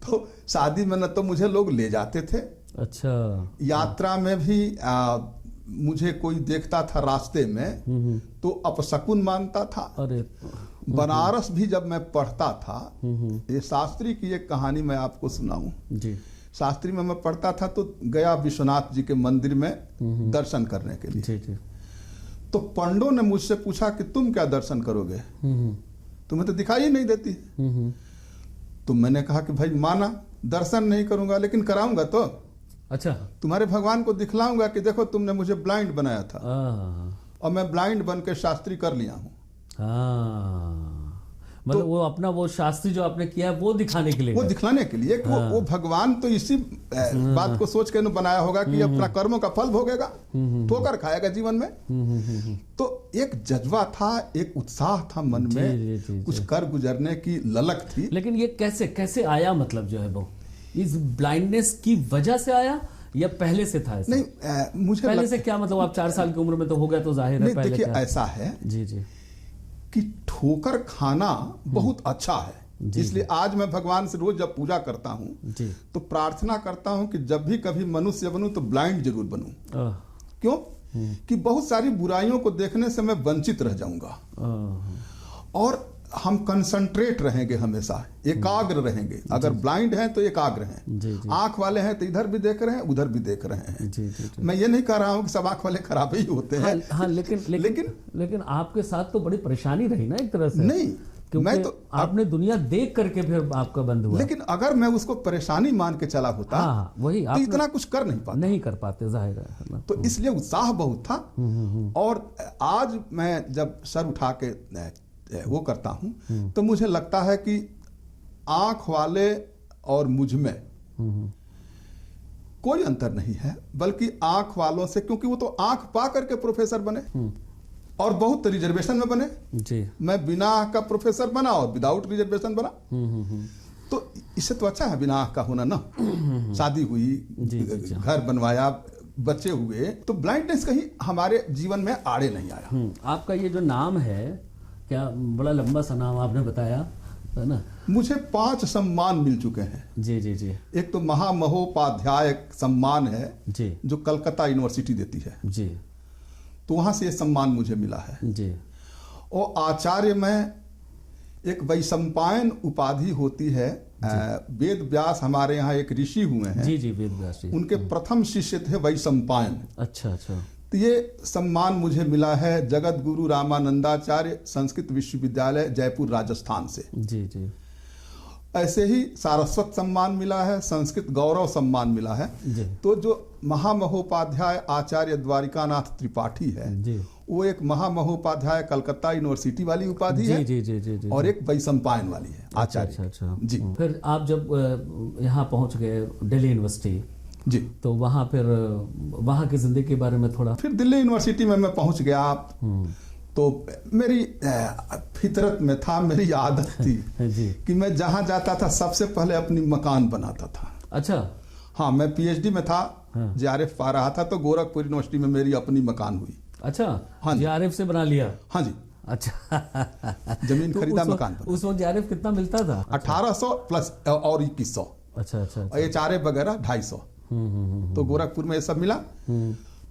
तो शादी में न तो मुझे लोग ले जाते थे। अच्छा। यात्रा में भी मुझे कोई देखता था रास्ते में तो अपशकुन मानता था। अरे। बनारस भी जब मैं पढ़ता था, ये शास्त्री की एक कहानी मैं आपको सुनाऊं जी। शास्त्री में मैं पढ़ता था तो गया विश्वनाथ जी के मंदिर में दर्शन करने के लिए। जी जी। तो पंडों ने मुझसे पूछा कि तुम क्या दर्शन करोगे, तुम्हें तो दिखाई ही नहीं देती। तो मैंने कहा कि भाई माना, दर्शन नहीं करूंगा लेकिन कराऊंगा तो। अच्छा। तुम्हारे भगवान को दिखलाऊंगा कि देखो तुमने मुझे ब्लाइंड बनाया था और मैं ब्लाइंड बन के शास्त्री कर लिया हूँ। मतलब वो अपना वो शास्त्री जो आपने किया वो दिखाने के लिए, वो दिखलाने के लिए कि वो भगवान तो इसी बात को सोच के बनाया होगा कि अपना कर्मों का फल भोगेगा, ठोकर खाएगा जीवन में। तो एक जज्बा था, एक उत्साह था मन में, कुछ कर गुजरने की ललक थी। लेकिन ये कैसे कैसे आया, मतलब जो है वो इस ब्लाइंडनेस की वजह से आया या पहले से था ऐसा? नहीं, मुझे पहले से क्या मतलब, आप 4 साल की उम्र में तो हो गया तो जाहिर है। देखिए ऐसा है जी जी कि ठोकर खाना बहुत अच्छा है, इसलिए आज मैं भगवान से रोज जब पूजा करता हूँ तो प्रार्थना करता हूँ कि जब भी कभी मनुष्य बनूं तो ब्लाइंड जरूर बनूं। क्यों? कि बहुत सारी बुराइयों को देखने से मैं वंचित रह जाऊंगा और हम कंसंट्रेट रहेंगे, हमेशा एकाग्र रहेंगे। अगर ब्लाइंड हैं तो एकाग्र हैं, आंख वाले हैं तो इधर भी देख रहे हैं उधर भी देख रहे हैं। मैं ये नहीं कह रहा हूं कि सब आंख वाले खराब ही होते हैं। हाँ, लेकिन आपके साथ तो बड़ी परेशानी रही ना एक तरह से। नहीं, मैं तो आपने दुनिया देख करके फिर आपका बंद हुआ। लेकिन अगर मैं उसको परेशानी मान के चला होता, हाँ, वही तो इतना कुछ कर नहीं पाते, जाहिर है। तो इसलिए उत्साह बहुत था। और आज मैं जब सर उठा के वो करता हूं तो मुझे लगता है कि आंख वाले और मुझ में कोई अंतर नहीं है, बल्कि आंख वालों से, क्योंकि वो तो आंख पा करके प्रोफेसर बने और बहुत रिजर्वेशन में बने जी। मैं बिना आंख का प्रोफेसर बना और विदाउट रिजर्वेशन बना। तो इससे तो अच्छा है बिना आंख का होना ना। शादी हुई, घर बनवाया, बच्चे हुए, तो ब्लाइंडनेस कहीं हमारे जीवन में आड़े नहीं आया। आपका ये जो नाम है, क्या बड़ा लंबा सा नाम आपने बताया है ना। मुझे 5 सम्मान मिल चुके हैं। जी जी जी। एक तो महामहोपाध्याय सम्मान है जी, जो कलकत्ता यूनिवर्सिटी देती है जी, तो वहां से ये सम्मान मुझे मिला है जी। और आचार्य में एक वैशंपायन उपाधि होती है। वेद व्यास हमारे यहाँ एक ऋषि हुए हैं जी जी, वेद व्यास, उनके प्रथम शिष्य थे वैशंपायन। अच्छा अच्छा। तो ये सम्मान मुझे मिला है जगत गुरु रामानंदाचार्य संस्कृत विश्वविद्यालय जयपुर राजस्थान से जी जी। ऐसे ही सारस्वत सम्मान मिला है, संस्कृत गौरव सम्मान मिला है जी। तो जो महामहोपाध्याय आचार्य द्वारिकानाथ त्रिपाठी है जी, वो एक महामहोपाध्याय कलकत्ता यूनिवर्सिटी वाली उपाधि है जी, जी, जी, जी, और एक वैशंपायन वाली है आचार्य। अच्छा अच्छा जी। फिर आप जब यहाँ पहुंच गए दिल्ली यूनिवर्सिटी जी, तो वहाँ फिर वहाँ की जिंदगी के बारे में थोड़ा। फिर दिल्ली यूनिवर्सिटी में मैं पहुंच गया तो मेरी फितरत में था, मेरी आदत थी जी, कि मैं जहाँ जाता था सबसे पहले अपनी मकान बनाता था। अच्छा। हाँ, मैं पीएचडी में था, जेआरएफ पा रहा था, तो गोरखपुर यूनिवर्सिटी में मेरी अपनी मकान हुई। अच्छा, हाँ, जेआरएफ से बना लिया? हाँ जी। अच्छा। जमीन खरीदा, मकान बना। उस वक्त जेआरएफ कितना मिलता था? 1800 प्लस और 2100। अच्छा अच्छा। और ये HRF वगैरह 250। तो गोरखपुर में ये सब मिला,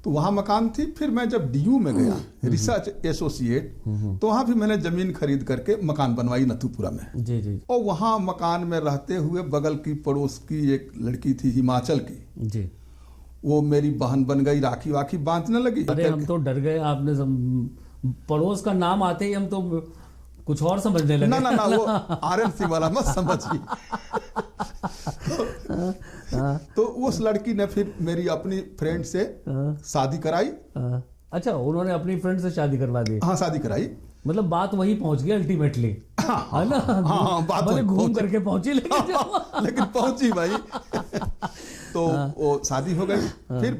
तो वहां मकान थी। फिर मैं जब DU में गया रिसर्च एसोसिएट, तो वहां भी मैंने जमीन खरीद करके मकान बनवाई नथुपुरा में जी जी। और वहां मकान में रहते हुए बगल की पड़ोस की एक लड़की थी हिमाचल की जी, वो मेरी बहन बन गई, राखी वाखी बांधने लगी। अरे हम तो डर गए, आपने पड़ोस का नाम आते ही हम तो कुछ और समझने लगे। ना ना ना, वो RNC वाला मत समझिए। तो उस लड़की ने फिर मेरी अपनी फ्रेंड से शादी कराई। अच्छा, उन्होंने अपनी फ्रेंड से शादी करवा दी? हाँ, शादी कराई। मतलब बात वही पहुंच गई अल्टीमेटली, है ना? हाँ, बात भले घूम करके पहुंची, लेकिन पहुंची भाई। तो वो शादी हो गई, फिर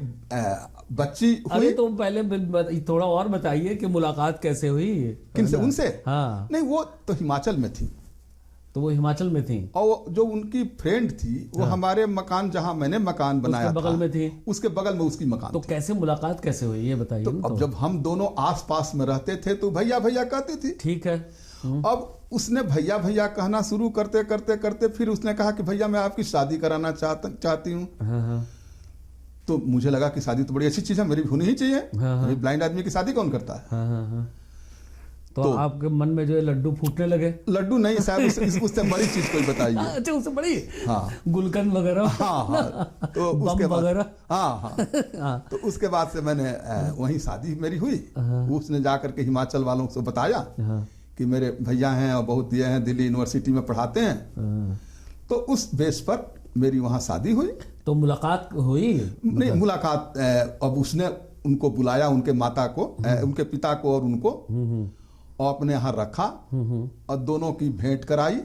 बच्ची हुई। अरे तो पहले थोड़ा और बताइए कि मुलाकात कैसे हुई? किनसे? उनसे? हाँ। नहीं, वो तो हिमाचल में थी। तो वो हिमाचल में थी, और जो उनकी फ्रेंड थी वो हमारे मकान, जहां मैंने मकान बनाया उसके बगल में थी। उसके बगल में उसकी मकान तो थी। कैसे मुलाकात कैसे हुई ये बताइए? तो अब जब हम दोनों आस पास में रहते थे तो भैया भैया कहती थी। ठीक है। अब उसने भैया भैया कहना शुरू करते करते करते फिर उसने कहा कि भैया मैं आपकी शादी कराना चाहती हूँ। हाँ। तो मुझे लगा कि शादी तो बड़ी अच्छी चीज है, मेरी भी होनी ही चाहिए। हाँ। ब्लाइंड आदमी की शादी कौन करता है? हाँ। तो आपके मन में जो है लड्डू फूटने लगे? लड्डू नहीं साहब, उससे बड़ी चीज कोई बताइए। अच्छा, उससे बड़ी? हाँ, गुलकंद वगैरह। हाँ। तो उसके बाद वगैरह। हाँ। तो उसके बाद से मैंने वहीं शादी मेरी हुई। उसने जाकर के हिमाचल वालों से बताया कि मेरे भैया हैं और बहुत ये हैं, दिल्ली यूनिवर्सिटी में पढ़ाते हैं। तो उस बेस पर मेरी वहाँ शादी हुई। तो मुलाकात हुई? नहीं, मुलाकात अब उसने उनको बुलाया, उनके माता को, उनके पिता को और उनको, और अपने यहाँ रखा और दोनों की भेंट कराई।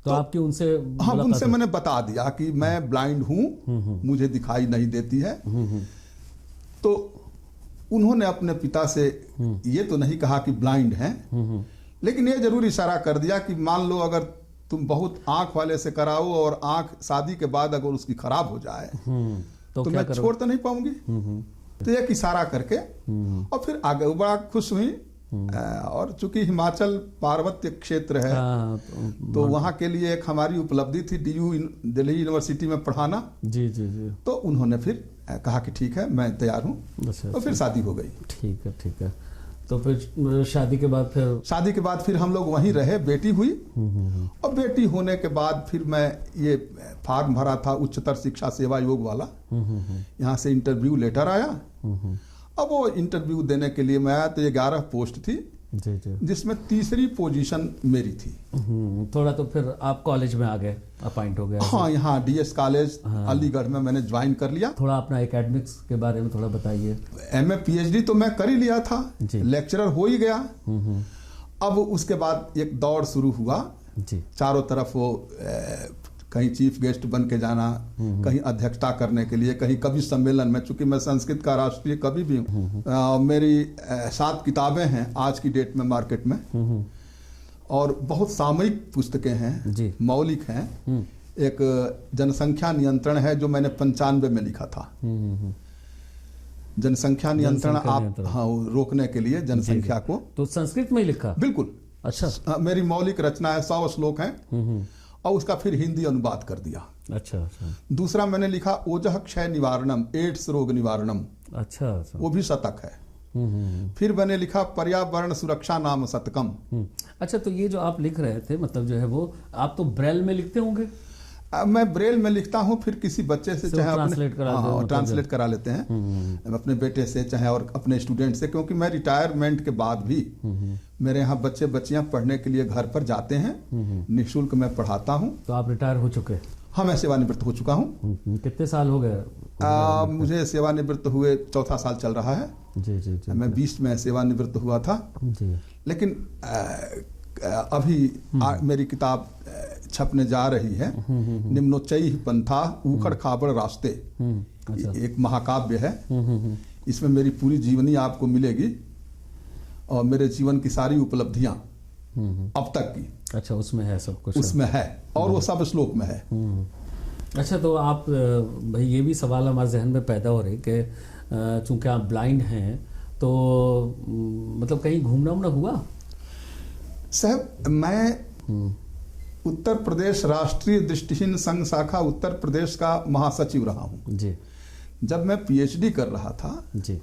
तो आपकी उनसे? हाँ, उनसे मैंने बता दिया कि मैं ब्लाइंड हूँ, मुझे दिखाई नहीं देती है। तो उन्होंने अपने पिता से ये तो नहीं कहा कि ब्लाइंड हैं, लेकिन ये जरूर इशारा कर दिया कि मान लो अगर तुम बहुत आंख वाले से कराओ और आंख शादी के बाद अगर उसकी खराब हो जाए तो मैं छोड़ तो नहीं पाऊंगी। तो एक इशारा करके और फिर आगे वो बड़ा खुश हुई। और चूंकि हिमाचल पार्वत्य क्षेत्र है, तो वहाँ के लिए एक हमारी उपलब्धि थी DU दिल्ली यूनिवर्सिटी में पढ़ाना। जी। तो उन्होंने फिर कहा कि ठीक है, मैं तैयार हूँ। तो फिर शादी हो गई। ठीक है। तो फिर शादी के बाद फिर हम लोग वहीं रहे, बेटी हुई। और बेटी होने के बाद फिर मैं ये फॉर्म भरा था उच्चतर शिक्षा सेवा आयोग वाला। यहाँ से इंटरव्यू लेटर आया। अब वो इंटरव्यू देने के लिए मैं आया तो 11 पोस्ट थी, जिसमें तीसरी पोजीशन मेरी थी। थोड़ा तो फिर आप कॉलेज में आ गए, अपॉइंट हो गए? हाँ, यहाँ DS कॉलेज अलीगढ़ में मैंने ज्वाइन कर लिया। थोड़ा अपना एकेडमिक्स के बारे में थोड़ा बताइए। MA PhD तो मैं कर ही लिया था, लेक्चरर हो ही गया। अब उसके बाद एक दौड़ शुरू हुआ जी। चारों तरफ वो कहीं चीफ गेस्ट बन के जाना, कहीं अध्यक्षता करने के लिए, कहीं कवि सम्मेलन में, चूंकि मैं संस्कृत का राष्ट्रीय कवि भी हूँ। मेरी 7 किताबें हैं आज की डेट में मार्केट में, और बहुत सामयिक पुस्तकें हैं, मौलिक हैं। एक जनसंख्या नियंत्रण है जो मैंने 95 में लिखा था। जनसंख्या नियंत्रण आप रोकने के लिए जनसंख्या को, तो संस्कृत में ही लिखा? बिल्कुल। अच्छा। मेरी मौलिक रचना है, 100 श्लोक हैं, और उसका फिर हिंदी अनुवाद कर दिया। अच्छा। दूसरा मैंने लिखा ओजह क्षय निवारणम, एड्स रोग निवारणम। अच्छा। वो भी शतक है। फिर मैंने लिखा पर्यावरण सुरक्षा नाम शतकम। अच्छा, तो ये जो आप लिख रहे थे, मतलब जो है वो आप तो ब्रेल में लिखते होंगे? मैं ब्रेल में लिखता हूँ, फिर किसी बच्चे से चाहे ट्रांसलेट करा लेते हैं अपने बेटे से, चाहे और अपने स्टूडेंट से, क्योंकि मैं रिटायरमेंट के बाद भी मेरे यहाँ बच्चे बच्चियाँ पढ़ने के लिए घर पर जाते हैं, निःशुल्क मैं पढ़ाता हूँ। तो आप रिटायर हो चुके? हाँ, मैं सेवानिवृत्त हो चुका हूँ। कितने साल हो गए? मुझे सेवानिवृत्त हुए 4था साल चल रहा है। जी। मैं 20 में सेवानिवृत्त हुआ था जी। लेकिन अभी मेरी किताब छपने जा रही है, निम्नोच्चयी पंथा उखड़ खाबड़ रास्ते। एक महाकाव्य है। इसमें मेरी पूरी जीवनी आपको मिलेगी और मेरे जीवन की सारी उपलब्धियां अब तक की। अच्छा, उसमें है सब कुछ? उसमें है, और वो सब श्लोक में है। अच्छा, तो आप भाई, ये भी सवाल हमारे जहन में पैदा हो रही कि चूंकि आप ब्लाइंड हैं, तो मतलब कहीं घूमना उमना हुआ? साहब, मैं उत्तर प्रदेश राष्ट्रीय दृष्टिहीन संघ शाखा उत्तर प्रदेश का महासचिव रहा हूँ जी। जब मैं PhD कर रहा था जी,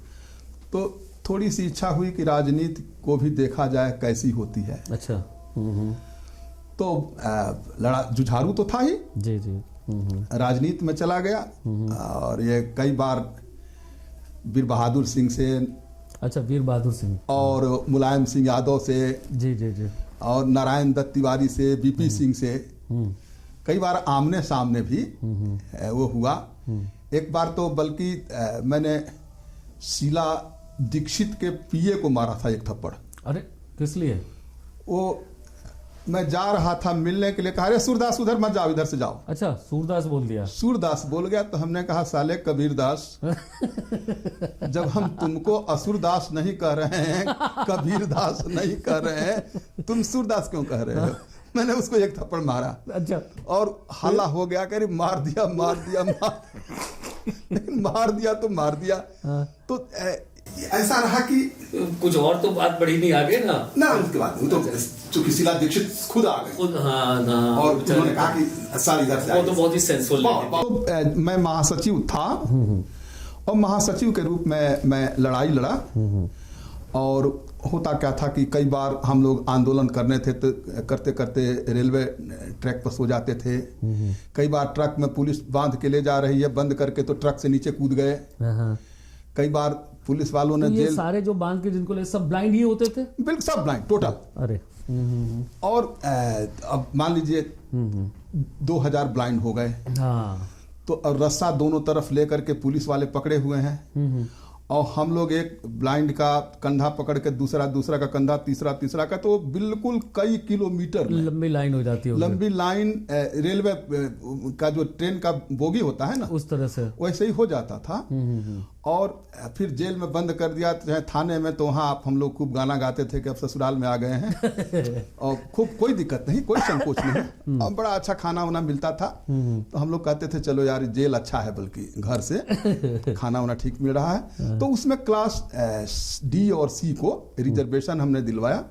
तो थोड़ी सी इच्छा हुई कि राजनीति को भी देखा जाए कैसी होती है। अच्छा। तो जुझारू तो था ही जी। राजनीति में चला गया और ये कई बार वीर बहादुर सिंह से, अच्छा वीर बहादुर सिंह, और मुलायम सिंह यादव से, जी जी जी, और नारायण दत्त तिवारी से, बीपी सिंह से कई बार आमने सामने भी वो हुआ। एक बार तो बल्कि मैंने शीला दीक्षित के पीए को मारा था एक थप्पड़। अरे किस लिए? वो मैं जा रहा था मिलने के लिए, कहा अरे सूरदास उधर मत जाओ, इधर से जाओ। अच्छा सूरदास बोल दिया? सूरदास बोल गया तो हमने कहा साले कबीरदास, जब हम तुमको असुरदास नहीं कह रहे हैं, कबीरदास नहीं कह रहे हैं, तुम सूरदास क्यों कह रहे हो? मैंने उसको एक थप्पड़ मारा। अच्छा। और हल्ला हो गया, कह रही मार दिया मार दिया लेकिन मार दिया तो मार दिया। तो ऐसा रहा कि कुछ और तो बात बढ़ी नहीं आगे ना उसके बाद तो चूंकि शीला दीक्षित खुद आ गए खुद, हाँ ना, और उन्होंने कहा कि सारी इधर से वो तो बहुत ही सेंसफुल। तो मैं महासचिव था और महासचिव के रूप में मैं लड़ाई लड़ा। और होता क्या था कि कई बार हम लोग आंदोलन करने थे तो करते करते रेलवे ट्रैक पर सो जाते थे। कई बार ट्रक में पुलिस बांध के ले जा रही है, बंद करके तो ट्रक से नीचे कूद गए। कई बार पुलिस वालों ने ये सारे जो बांध के जिनको ले सब ब्लाइंड ही होते थे? बिल्कुल सब ब्लाइंड टोटल। अरे और अब मान लीजिए 2000 ब्लाइंड हो गए। हाँ। तो अब रस्सा दोनों तरफ लेकर के पुलिस वाले पकड़े हुए हैं और हम लोग एक ब्लाइंड का कंधा पकड़ के दूसरा का कंधा, तीसरा का, तो बिल्कुल कई किलोमीटर लंबी लाइन हो जाती है। लंबी लाइन रेलवे का जो ट्रेन का बोगी होता है ना, उस तरह से वैसे ही हो जाता था। और फिर जेल में बंद कर दिया, चाहे थाने में, तो वहाँ हम लोग खूब गाना गाते थे कि अब ससुराल में आ गए हैं और खूब कोई दिक्कत नहीं, कोई संकोच नहीं, और बड़ा अच्छा खाना वाना मिलता था। तो हम लोग कहते थे चलो यार जेल अच्छा है, बल्कि घर से खाना वाना ठीक मिल रहा है। तो उसमें क्लास डी और सी को रिजर्वेशन हमने दिलवाया।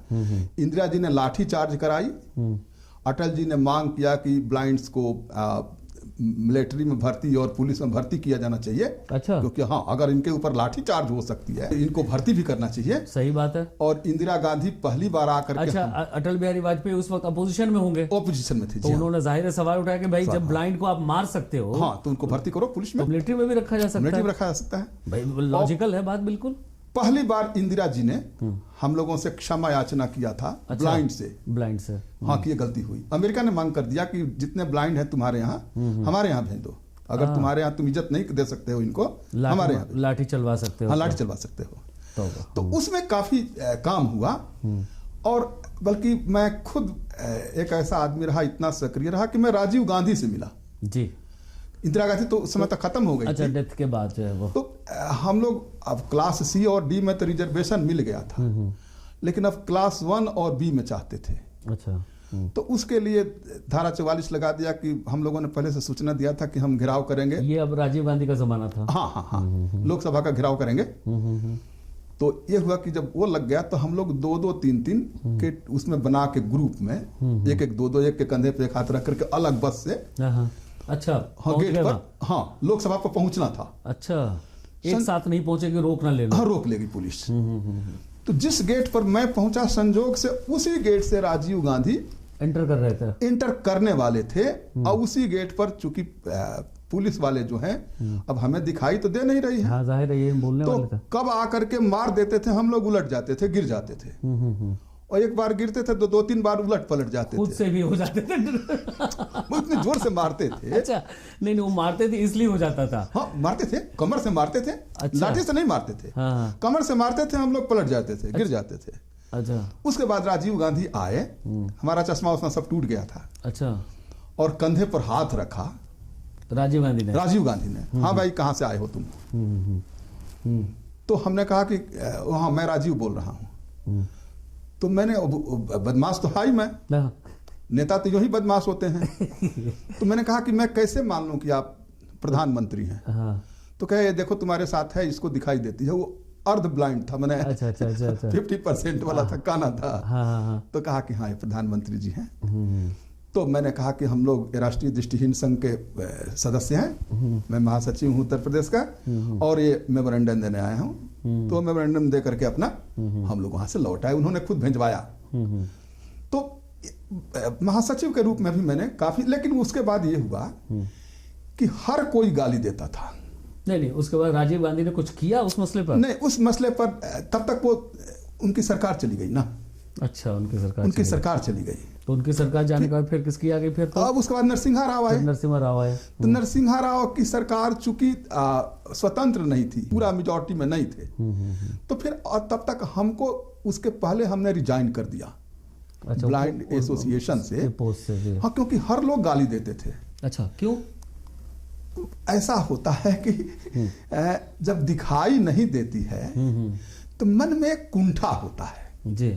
इंदिरा जी ने लाठी चार्ज कराई। अटल जी ने मांग किया कि ब्लाइंड्स को मिलिट्री में भर्ती और पुलिस में भर्ती किया जाना चाहिए। अच्छा। क्योंकि हाँ, अगर इनके ऊपर लाठी चार्ज हो सकती है, इनको भर्ती भी करना चाहिए। सही बात है। और इंदिरा गांधी पहली बार आकर अच्छा, अटल बिहारी वाजपेयी उस वक्त अपोजिशन में होंगे? अपोजिशन में थे। तो उन्होंने जाहिर सवाल उठाया कि भाई जब ब्लाइंड को आप मार सकते हो, हाँ, तो उनको भर्ती करो पुलिस में, मिलिट्री में भी रखा जा सकता है। भाई लॉजिकल है बात बिल्कुल। पहली बार इंदिरा जी ने हम लोगों से क्षमा याचना किया था। अच्छा, ब्लाइंड से हाँ, कि ये गलती हुई। अमेरिका ने मांग कर दिया कि जितने ब्लाइंड हैं तुम्हारे यहाँ, हमारे यहाँ भेज दो। अगर तुम्हारे यहाँ तुम इज्जत नहीं दे सकते हो इनको, हमारे यहाँ लाठी चलवा सकते हो। हाँ, लाठी चलवा सकते हो। तो उसमें काफी काम हुआ। और बल्कि मैं खुद एक ऐसा आदमी रहा, इतना सक्रिय रहा कि मैं राजीव गांधी से मिला। जी। इंदिरा गांधी तो उस समय तक खत्म हो गई। अच्छा, डेथ के बाद जो है वो। तो हम लोग अब क्लास सी और डी में तो रिजर्वेशन मिल गया था, लेकिन अब क्लास 1 और बी में चाहते थे। अच्छा। तो उसके लिए धारा 44 लगा दिया कि हम लोगों ने पहले से सूचना दिया था कि हम घेराव करेंगे। ये अब राजीव गांधी का जमाना था। हाँ, लोकसभा का घेराव करेंगे। तो ये हुआ कि जब वो लग गया तो हम लोग 2-2, 3-3 के उसमें बना के ग्रुप में, एक 2-2, एक के कंधे पे एक हाथ रख करके अलग बस से, अच्छा, हाँ, गेट पर, हाँ, लोकसभा पर पहुंचना था। अच्छा, एक साथ नहीं पहुंचेगी, रोक ना लेना। हाँ, रोक लेगी पुलिस। तो जिस गेट पर मैं पहुंचा, संजोग से उसी गेट से राजीव गांधी एंटर कर रहे थे, एंटर करने वाले थे। और उसी गेट पर चूंकि पुलिस वाले जो हैं, अब हमें दिखाई तो दे नहीं रही है। हाँ, जाहिर है, ये बोलने तो वाले थे। कब आकर के मार देते थे, हम लोग उलट जाते थे, गिर जाते थे। और एक बार गिरते थे तो 2-3 बार उलट पलट जाते थे, खुद से भी हो जाते थे। वो इतने जोर से मारते थे। अच्छा, नहीं, वो मारते थे इसलिए हो जाता था। हाँ, मारते थे, कमर से मारते थे। अच्छा। लाठी से नहीं मारते थे। हाँ। कमर से मारते थे, हम लोग पलट जाते थे, गिर जाते थे। अच्छा। उसके बाद राजीव गांधी आए, हमारा चश्मा उसमें सब टूट गया था। अच्छा। और कंधे पर हाथ रखा राजीव गांधी ने। हाँ भाई, कहाँ से आए हो तुम? तो हमने कहा कि हाँ, मैं राजीव बोल रहा हूँ। तो मैंने, बदमाश तो हाई मैं, नेता तो यही बदमाश होते हैं। तो मैंने कहा कि मैं कैसे मान लूं कि आप प्रधानमंत्री हैं? हाँ। तो कहे देखो तुम्हारे साथ है, इसको दिखाई देती है। वो अर्ध ब्लाइंड था, मैंने 50% वाला था, काना था। हाँ। तो कहा कि हाँ, ये प्रधानमंत्री जी हैं। तो मैंने कहा कि हम लोग राष्ट्रीय दृष्टिहीन संघ के सदस्य हैं, मैं महासचिव हूँ उत्तर प्रदेश का, और ये मेमोरेंडम देने आया हूँ। तो मेमोरेंडम दे करके अपना हम लोग वहां से लौट आए, उन्होंने खुद भिजवाया। तो महासचिव के रूप में भी मैंने काफी, लेकिन उसके बाद ये हुआ कि हर कोई गाली देता था। नहीं, उसके बाद राजीव गांधी ने कुछ किया उस मसले पर? नहीं, उस मसले पर तब तक वो उनकी सरकार चली गई ना। अच्छा, उनकी सरकार चली गई। तो उनकी सरकार जाने के बाद फिर किसकी आ गई फिर? तो अब उसके बाद नरसिम्हा राव आए। तो नरसिम्हा राव की सरकार चूंकि स्वतंत्र नहीं थी, पूरा मेजॉरिटी में नहीं थे, तो फिर तब तक हमको, उसके पहले हमने रिजाइन कर दिया ब्लाइंड एसोसिएशन से। हाँ, क्योंकि हर लोग गाली देते थे। अच्छा, क्यों? ऐसा होता है कि जब दिखाई नहीं देती है तो मन में एक कुंठा होता है जी।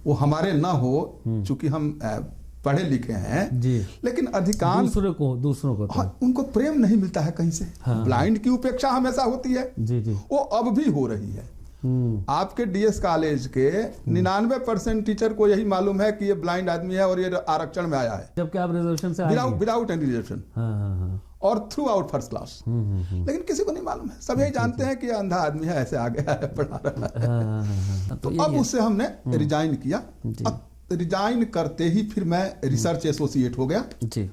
वो हमारे ना हो, चूंकि हम पढ़े लिखे हैं जी, लेकिन अधिकांश दूसरों को हाँ, उनको प्रेम नहीं मिलता है कहीं से। हाँ, ब्लाइंड की उपेक्षा हमेशा होती है जी जी। वो अब भी हो रही है। आपके डीएस कॉलेज के 99% टीचर को यही मालूम है कि ये ब्लाइंड आदमी है और ये आरक्षण में आया है, जबकि आप रिजर्वेशन से आए, विदाउट एनी रिजर्वेशन और थ्रू आउट फर्स्ट क्लास। लेकिन किसी को नहीं मालूम है, सब यही जानते हैं कि ये अंधा आदमी है, ऐसे आ गया है, पढ़ा रहा है। तो अब उससे हमने रिजाइन किया। रिजाइन करते ही फिर मैं रिसर्च एसोसिएट हो गया जी।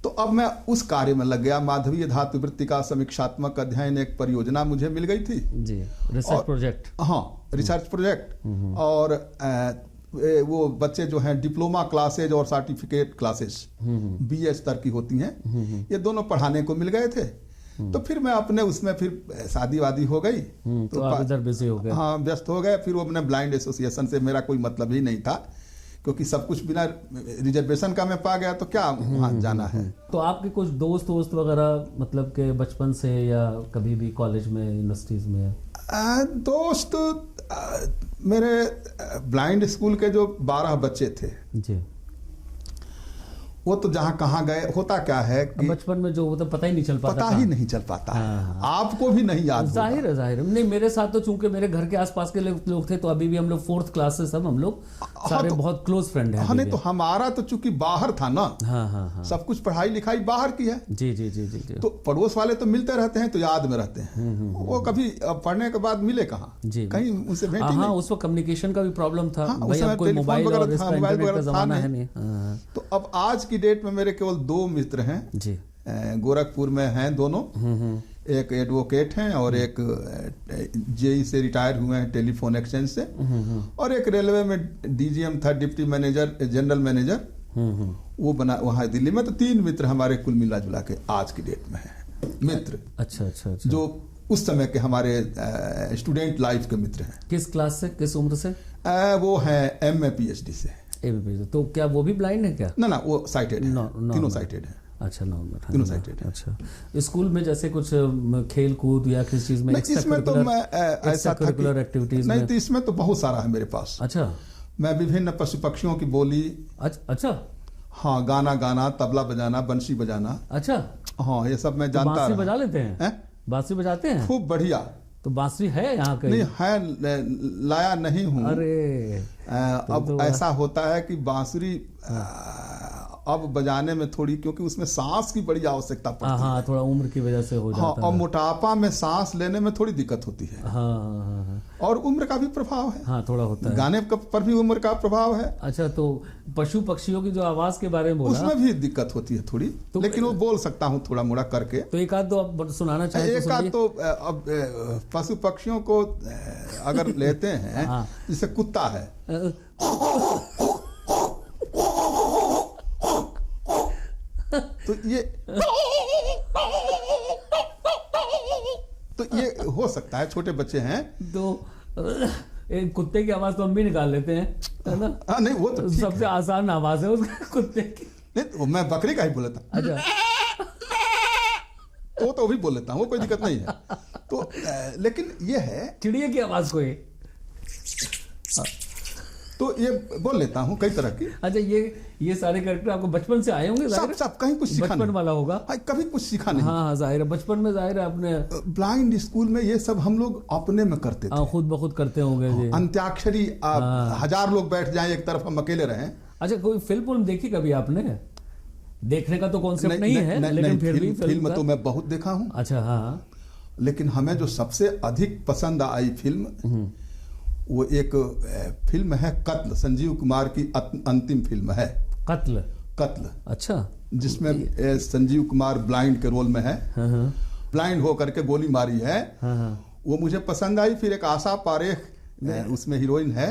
तो अब मैं उस कार्य में लग गया। माधवीय धातु वृत्ति का समीक्षात्मक अध्ययन एक परियोजना मुझे मिल गई थी जी, रिसर्च प्रोजेक्ट। हाँ, रिसर्च प्रोजेक्ट। और वो बच्चे जो हैं डिप्लोमा क्लासेज और सर्टिफिकेट क्लासेस बीए स्तर की होती हैं, ये दोनों पढ़ाने को मिल गए थे। तो फिर मैं अपने उसमें फिर शादी वादी हो गई, तो आप इधर बिजी हो गए। हाँ, व्यस्त हो गए। फिर वो अपने ब्लाइंड एसोसिएशन से मेरा कोई मतलब ही नहीं था, क्योंकि सब कुछ बिना रिजर्वेशन का मैं पा गया, तो क्या वहाँ जाना है। तो आपके कुछ दोस्त वगैरह मतलब के बचपन से या कभी भी कॉलेज में, यूनिवर्सिटीज में? दोस्त मेरे ब्लाइंड स्कूल के जो 12 बच्चे थे जी, वो तो जहाँ कहाँ गए। होता क्या है कि बचपन में जो होता पता ही नहीं चल पाता, नहीं चल पाता है। आपको भी नहीं याद, जाहिर है। नहीं, मेरे साथ तो चूंकि मेरे घर के आसपास के लोग थे, तो अभी भी हम लोग 4th क्लास से सब हम लोग सारे तो, बहुत क्लोज फ्रेंड हैं। हाँ, नहीं तो हमारा तो चूंकि बाहर था ना। हाँ। सब कुछ पढ़ाई लिखाई बाहर की है जी जी जी जी। तो पड़ोस वाले तो मिलते रहते हैं, तो याद में रहते हैं। वो कभी पढ़ने के बाद मिले कहाँ, कहीं उनसे भेंट ही नहीं। उस वक्त कम्युनिकेशन का भी प्रॉब्लम था, कोई मोबाइल वगैरह का जमाना है नहीं। तो अब आज की डेट में मेरे केवल 2 मित्र हैं जी, गोरखपुर में हैं दोनों। एक एडवोकेट हैं और एक जेई से रिटायर हुए हैं टेलीफोन एक्सचेंज से, और एक रेलवे में डीजीएम था, डिप्टी मैनेजर, जनरल मैनेजर, वो बना वहाँ दिल्ली में। तो 3 मित्र हमारे कुल मिला जुला के आज की डेट में हैं मित्र। अच्छा। जो उस समय के हमारे स्टूडेंट लाइफ के मित्र हैं। किस क्लास से, किस उम्र से? वो हैं MA PhD से। तो क्या वो भी ब्लाइंड है क्या? ना, वो साइटेड है, तीनों साइटेड है। अच्छा, तीनों साइटेड है। अच्छा, स्कूल में जैसे कुछ खेल कूद या किस चीज में? इसमें तो मैं ऐसा था कि एक्टिविटीज नहीं, तो इसमें तो बहुत सारा है मेरे पास। अच्छा, मैं विभिन्न पशु पक्षियों की बोली, अच्छा हाँ, गाना, तबला बजाना, बंसी बजाना। अच्छा, हाँ, ये सब मैं जानता। बांसुरी बजा लेते हैं? बांसुरी बजाते हैं? खूब बढ़िया। तो बांसुरी है यहाँ कहीं? नहीं है, लाया नहीं हूँ। अरे अब ऐसा होता है कि बांसुरी अब बजाने में थोड़ी, क्योंकि उसमें सांस की बड़ी आवश्यकता पड़ती है। थोड़ा उम्र की वजह से हो जाता है। और मोटापा में सांस लेने में थोड़ी दिक्कत होती है। हाँ। और उम्र का भी प्रभाव है। हाँ, थोड़ा होता है। गाने पर भी उम्र का प्रभाव है। अच्छा, तो पशु पक्षियों की जो आवाज के बारे में बोला, उसमें भी दिक्कत होती है थोड़ी, तो लेकिन वो बोल सकता हूँ थोड़ा मोड़ा करके। तो एक आध तो आप सुनाना चाहिए। एक आध तो अब पशु पक्षियों को अगर लेते हैं, जैसे कुत्ता है, तो ये हो सकता है, छोटे बच्चे हैं तो एक कुत्ते की आवाज तो हम भी निकाल लेते हैं, है ना? हाँ, नहीं, वो तो सबसे आसान आवाज है उसका, कुत्ते की। नहीं, मैं बकरी का ही बोल लेता। अच्छा, तो भी बोल लेता हूँ, वो कोई दिक्कत नहीं है। तो लेकिन ये है चिड़िया की आवाज को तो ये बोल लेता हूँ कई तरह की। अच्छा, ये सारे कैरेक्टर आपको बचपन से आए होंगे? सब कहीं कुछ सीखा बचपन वाला होगा। कभी कुछ सीखा नहीं। हाँ, जाहिर है, बचपन में जाहिर है अपने ब्लाइंड स्कूल में ये सब हम लोग अपने में करते थे। खुद ब खुद करते होंगे। अंत्याक्षरी 1000 लोग बैठ जाएं एक तरफ, हम अकेले रहें। अच्छा, कोई फिल्म देखी कभी आपने? देखने का तो कॉन्सेप्ट नहीं है, लेकिन फिर भी फिल्म तो मैं बहुत देखा हूँ। अच्छा, हाँ। लेकिन हमें जो सबसे अधिक पसंद आई फिल्म, वो एक फिल्म है कत्ल, संजीव कुमार की अंतिम फिल्म है। कत्ल? कत्ल। अच्छा। जिसमें संजीव कुमार ब्लाइंड के रोल में है। ब्लाइंड होकर के गोली मारी है। वो मुझे पसंद आई। फिर एक आशा पारेख उसमें हीरोइन है।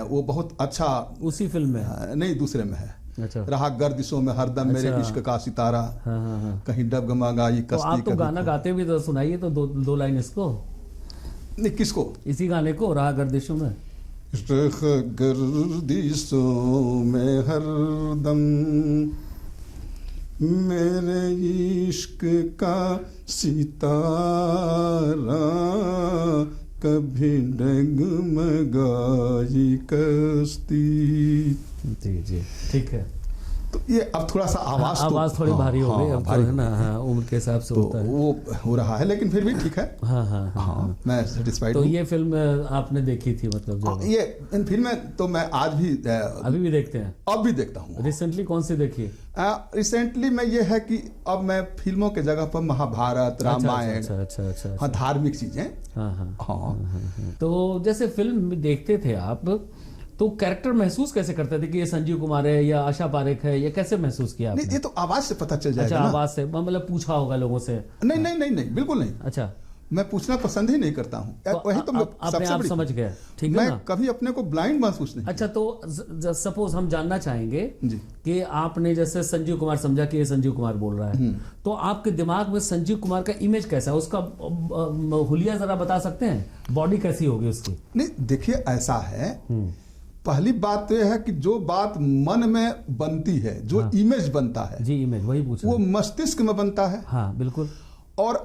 वो बहुत अच्छा, उसी फिल्म में नहीं दूसरे में है। अच्छा। रहा गर्दिशों में हरदम मेरे इश्क का सितारा, कहीं डगमगाई तो कश्ती। आप तो गाना गाते भी तो सुनाइए तो दो लाइन इसको। नहीं, किसको? इसी गाने को, रहा गर्दिशों में। गर्दिशों में हरदम मेरे इश्क का सितारा, कभी डगमगाई कश्ती। जी जी, ठीक है। तो ये अब थोड़ा सा आवाज थोड़ी भारी हो गई, अब तो है ना, उम्र के हिसाब से होता है, वो हो रहा है, लेकिन फिर भी ठीक है। हाँ, मैं सेटिस्फाइड। तो ये फिल्म आपने देखी थी, मतलब ये इन फिल्में तो मैं आज भी अभी भी देखते हैं? अब भी देखता हूँ। रिसेंटली कौन सी देखी? रिसेंटली में ये है कि अब मैं फिल्मों के जगह पर महाभारत, रामायण, अच्छा, धार्मिक चीजें। हाँ। तो जैसे फिल्म देखते थे आप, तो कैरेक्टर महसूस कैसे करते थे कि ये संजीव कुमार है या आशा पारेख है, ये कैसे महसूस किया आपने? ये तो आवाज से पता चल जाएगा। अच्छा, आवाज से, मतलब पूछा होगा लोगों से? नहीं, बिल्कुल नहीं। अच्छा, मैं पूछना पसंद ही नहीं करता हूँ। वही तो अपने आप समझ गए, ठीक है ना? मैं कभी अपने को ब्लाइंड महसूस नहीं। अच्छा, तो सपोज हम जानना चाहेंगे जी कि आपने जैसे संजीव कुमार समझा कि ये संजीव कुमार बोल रहा है, तो आपके दिमाग में संजीव कुमार का इमेज कैसा है, उसका हुलिया जरा बता सकते हैं? बॉडी कैसी होगी उसकी? नहीं, देखिए ऐसा है, पहली बात तो यह है कि जो बात मन में बनती है, जो इमेज बनता है, जी इमेज, वही पूछा, वो मस्तिष्क में बनता है। हाँ बिल्कुल। और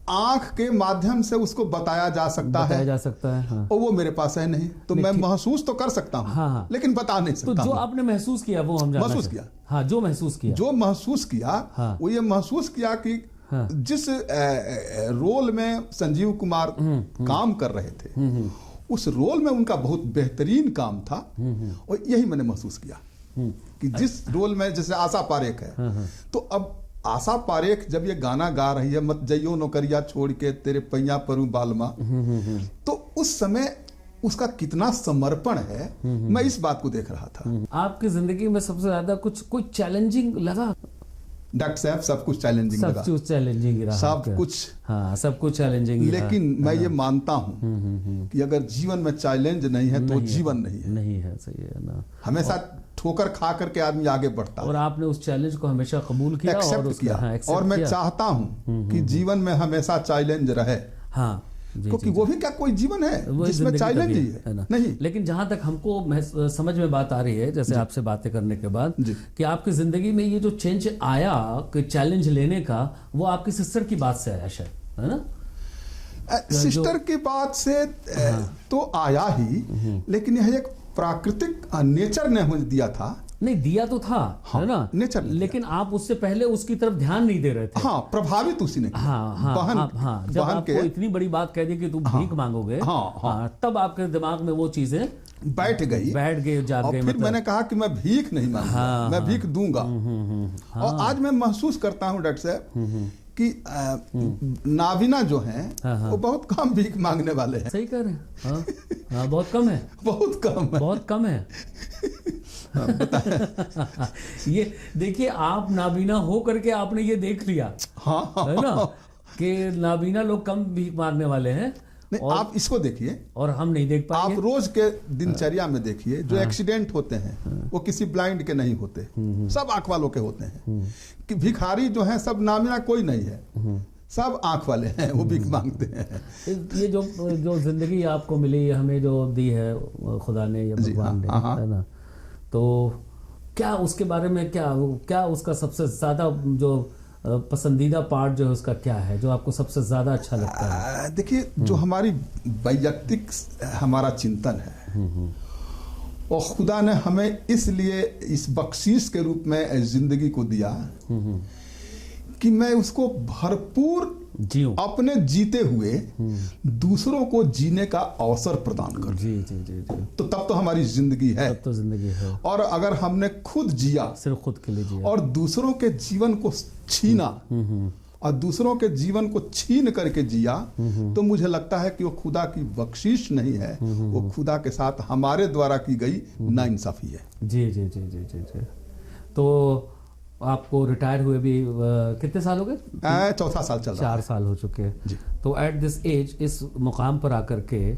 आंख के माध्यम से उसको बताया जा सकता है। हाँ। और वो मेरे पास है नहीं, तो मैं महसूस तो कर सकता हूँ। हाँ। लेकिन बता नहीं सकता। तो जो आपने महसूस किया वो हम जानना महसूस किया। हाँ, जो महसूस किया वो ये महसूस किया कि जिस रोल में संजीव कुमार काम कर रहे थे, उस रोल में उनका बहुत बेहतरीन काम था। और यही मैंने महसूस किया कि जिस रोल में, जैसे आशा पारेख है, तो अब आशा पारेख जब ये गाना गा रही है, मत जइयो नौकरिया छोड़ के तेरे पैया परू बालमा, तो उस समय उसका कितना समर्पण है, मैं इस बात को देख रहा था। आपकी जिंदगी में सबसे ज्यादा कोई चैलेंजिंग लगा? डॉक्टर साहब, सब कुछ चैलेंजिंग लगा। सब कुछ चैलेंजिंग रहा। सब कुछ चैलेंजिंग। लेकिन मैं ये मानता हूँ कि अगर जीवन में चैलेंज नहीं है तो जीवन नहीं है। सही है ना। हमेशा ठोकर खा करके आदमी आगे बढ़ता है। और आपने उस चैलेंज को हमेशा कबूल किया, एक्सेप्ट किया। और मैं चाहता हूँ कि जीवन में हमेशा चैलेंज रहे। हाँ, क्योंकि वो भी क्या कोई जीवन है जिसमें चैलेंज ही है ना? नहीं। लेकिन जहां तक हमको समझ में बात आ रही है, जैसे आपसे बातें करने के बाद, कि आपकी जिंदगी में ये जो चेंज आया कि चैलेंज लेने का, वो आपकी सिस्टर की बात से आया शायद, है ना? सिस्टर की बात से तो आया ही, लेकिन यह एक प्राकृतिक नेचर ने मुझे दिया था। नहीं, दिया तो था, है ना, नेचर, लेकिन आप उससे पहले उसकी तरफ ध्यान नहीं दे रहे थे। हाँ, प्रभावित उसी ने किया। जब आपको इतनी बड़ी बात कह दी कि तुम भीख मांगोगे, तब आपके दिमाग में वो चीजें बैठ गई, जाग गई। फिर मैंने कहा कि मैं भीख नहीं मांगूंगा, मैं भीख दूंगा। और आज मैं महसूस करता हूँ डॉक्टर साहब कि नाबिना जो हैं, वो बहुत कम भीख मांगने वाले हैं। सही कह रहे हैं। हाँ, बहुत कम है। बहुत कम है। ये देखिए, आप नाबीना हो करके आपने ये देख लिया, है ना, कि नाबीना लोग कम भीख मांगने वाले हैं। नहीं, आप इसको देखिए, और हम नहीं देख पाएंगे। आप रोज के दिनचर्या में देखिए, जो एक्सीडेंट होते हैं वो किसी ब्लाइंड के नहीं होते, सब आंख वालों के होते हैं। कि भिखारी जो हैं सब नामिना कोई नहीं है, सब आंख वाले हैं, वो भीख मांगते हैं। ये जो जिंदगी आपको मिली, हमें जो दी है खुदा ने या भगवान ने, है ना, तो क्या उसके बारे में क्या उसका सबसे ज्यादा जो पसंदीदा पार्ट जो है उसका क्या है, जो आपको सबसे ज्यादा अच्छा लगता है? देखिए, जो हमारी वैयक्तिक हमारा चिंतन है, और खुदा ने हमें इसलिए इस बख्शीश के रूप में जिंदगी को दिया कि मैं उसको भरपूर जीऊं, अपने जीते हुए दूसरों को जीने का अवसर प्रदान कर। जी। तो तब तो हमारी जिंदगी है। तब तो जिंदगी है। और अगर हमने खुद जिया, सिर्फ खुद के लिए जिया, और दूसरों के जीवन को छीना, और दूसरों के जीवन को छीन करके जिया, तो मुझे लगता है कि वो खुदा की बख्शीश नहीं है, वो खुदा के साथ हमारे द्वारा की गई नाइंसाफी है। जी। तो आपको रिटायर हुए भी कितने साल हो गए? चौथा साल चल रहा है। 4 साल हो चुके हैं जी। तो एट दिस एज, इस मुकाम पर आकर के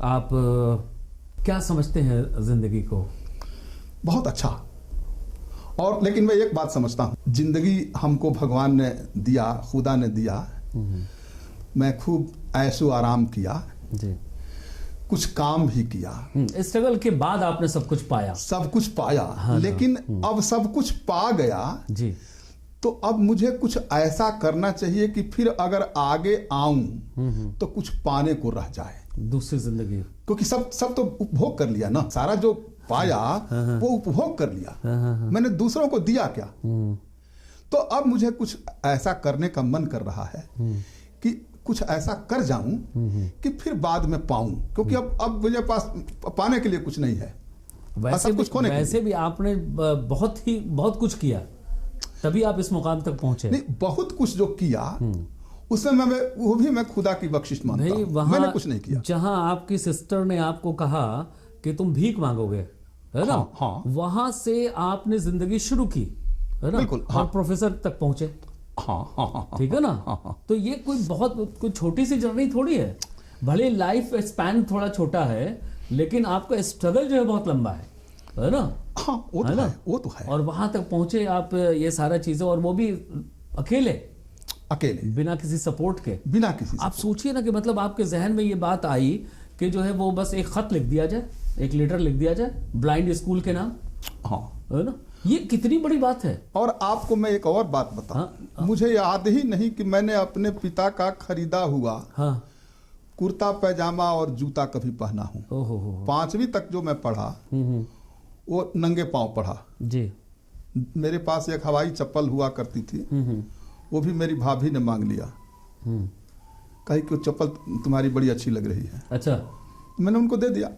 आप क्या समझते हैं जिंदगी को? बहुत अच्छा। और लेकिन मैं एक बात समझता हूँ, जिंदगी हमको भगवान ने दिया, खुदा ने दिया, मैं खूब ऐशो आराम किया जी, कुछ काम भी किया। स्ट्रगल के बाद आपने सब कुछ पाया। सब कुछ पाया। हाँ, लेकिन अब सब कुछ पा गया जी, तो अब मुझे कुछ ऐसा करना चाहिए कि फिर अगर आगे आऊं तो कुछ पाने को रह जाए, दूसरी जिंदगी। क्योंकि सब तो उपभोग कर लिया ना, सारा जो पाया वो उपभोग कर लिया, मैंने दूसरों को दिया क्या? तो अब मुझे कुछ ऐसा करने का मन कर रहा है कि कुछ ऐसा कर जाऊं कि फिर बाद में पाऊं, क्योंकि अब मुझे पास पाने के लिए कुछ नहीं है। वैसे भी आपने बहुत कुछ किया, तभी आप इस मुकाम तक पहुंचे। नहीं, बहुत कुछ जो किया उसमें वो भी मैं खुदा की बख्शिश मानता हूं। मैंने कुछ नहीं किया। जहां आपकी सिस्टर ने आपको कहा कि तुम भीख मांगोगे, है ना? हाँ। वहां से आपने जिंदगी शुरू की, है ना? बिल्कुल, और प्रोफेसर तक पहुंचे। हाँ, ठीक है ना? तो ये कोई छोटी सी जर्नी थोड़ी है। भले लाइफ स्पैन थोड़ा छोटा है, लेकिन आपका स्ट्रगल जो है बहुत लंबा है ना? हाँ, वो तो है। और वहां तक पहुंचे आप, ये सारा चीजें, और वो भी अकेले, बिना किसी सपोर्ट के। बिना किसी आप सोचिए ना कि मतलब आपके जहन में ये बात आई कि जो है वो बस एक खत लिख दिया जाए, एक लेटर लिख दिया जाए ब्लाइंड स्कूल के नाम। हाँ, है ना? ये कितनी बड़ी बात है। और आपको मैं एक और बात बताऊं, मुझे याद ही नहीं कि मैंने अपने पिता का खरीदा हुआ कुर्ता पैजामा और जूता कभी पहना हूं। 5वीं तक जो मैं पढ़ा वो नंगे पांव पढ़ा जी। मेरे पास एक हवाई चप्पल हुआ करती थी, वो भी मेरी भाभी ने मांग लिया, कही कि वो चप्पल तुम्हारी बड़ी अच्छी लग रही है। अच्छा। मैंने उनको दे दिया।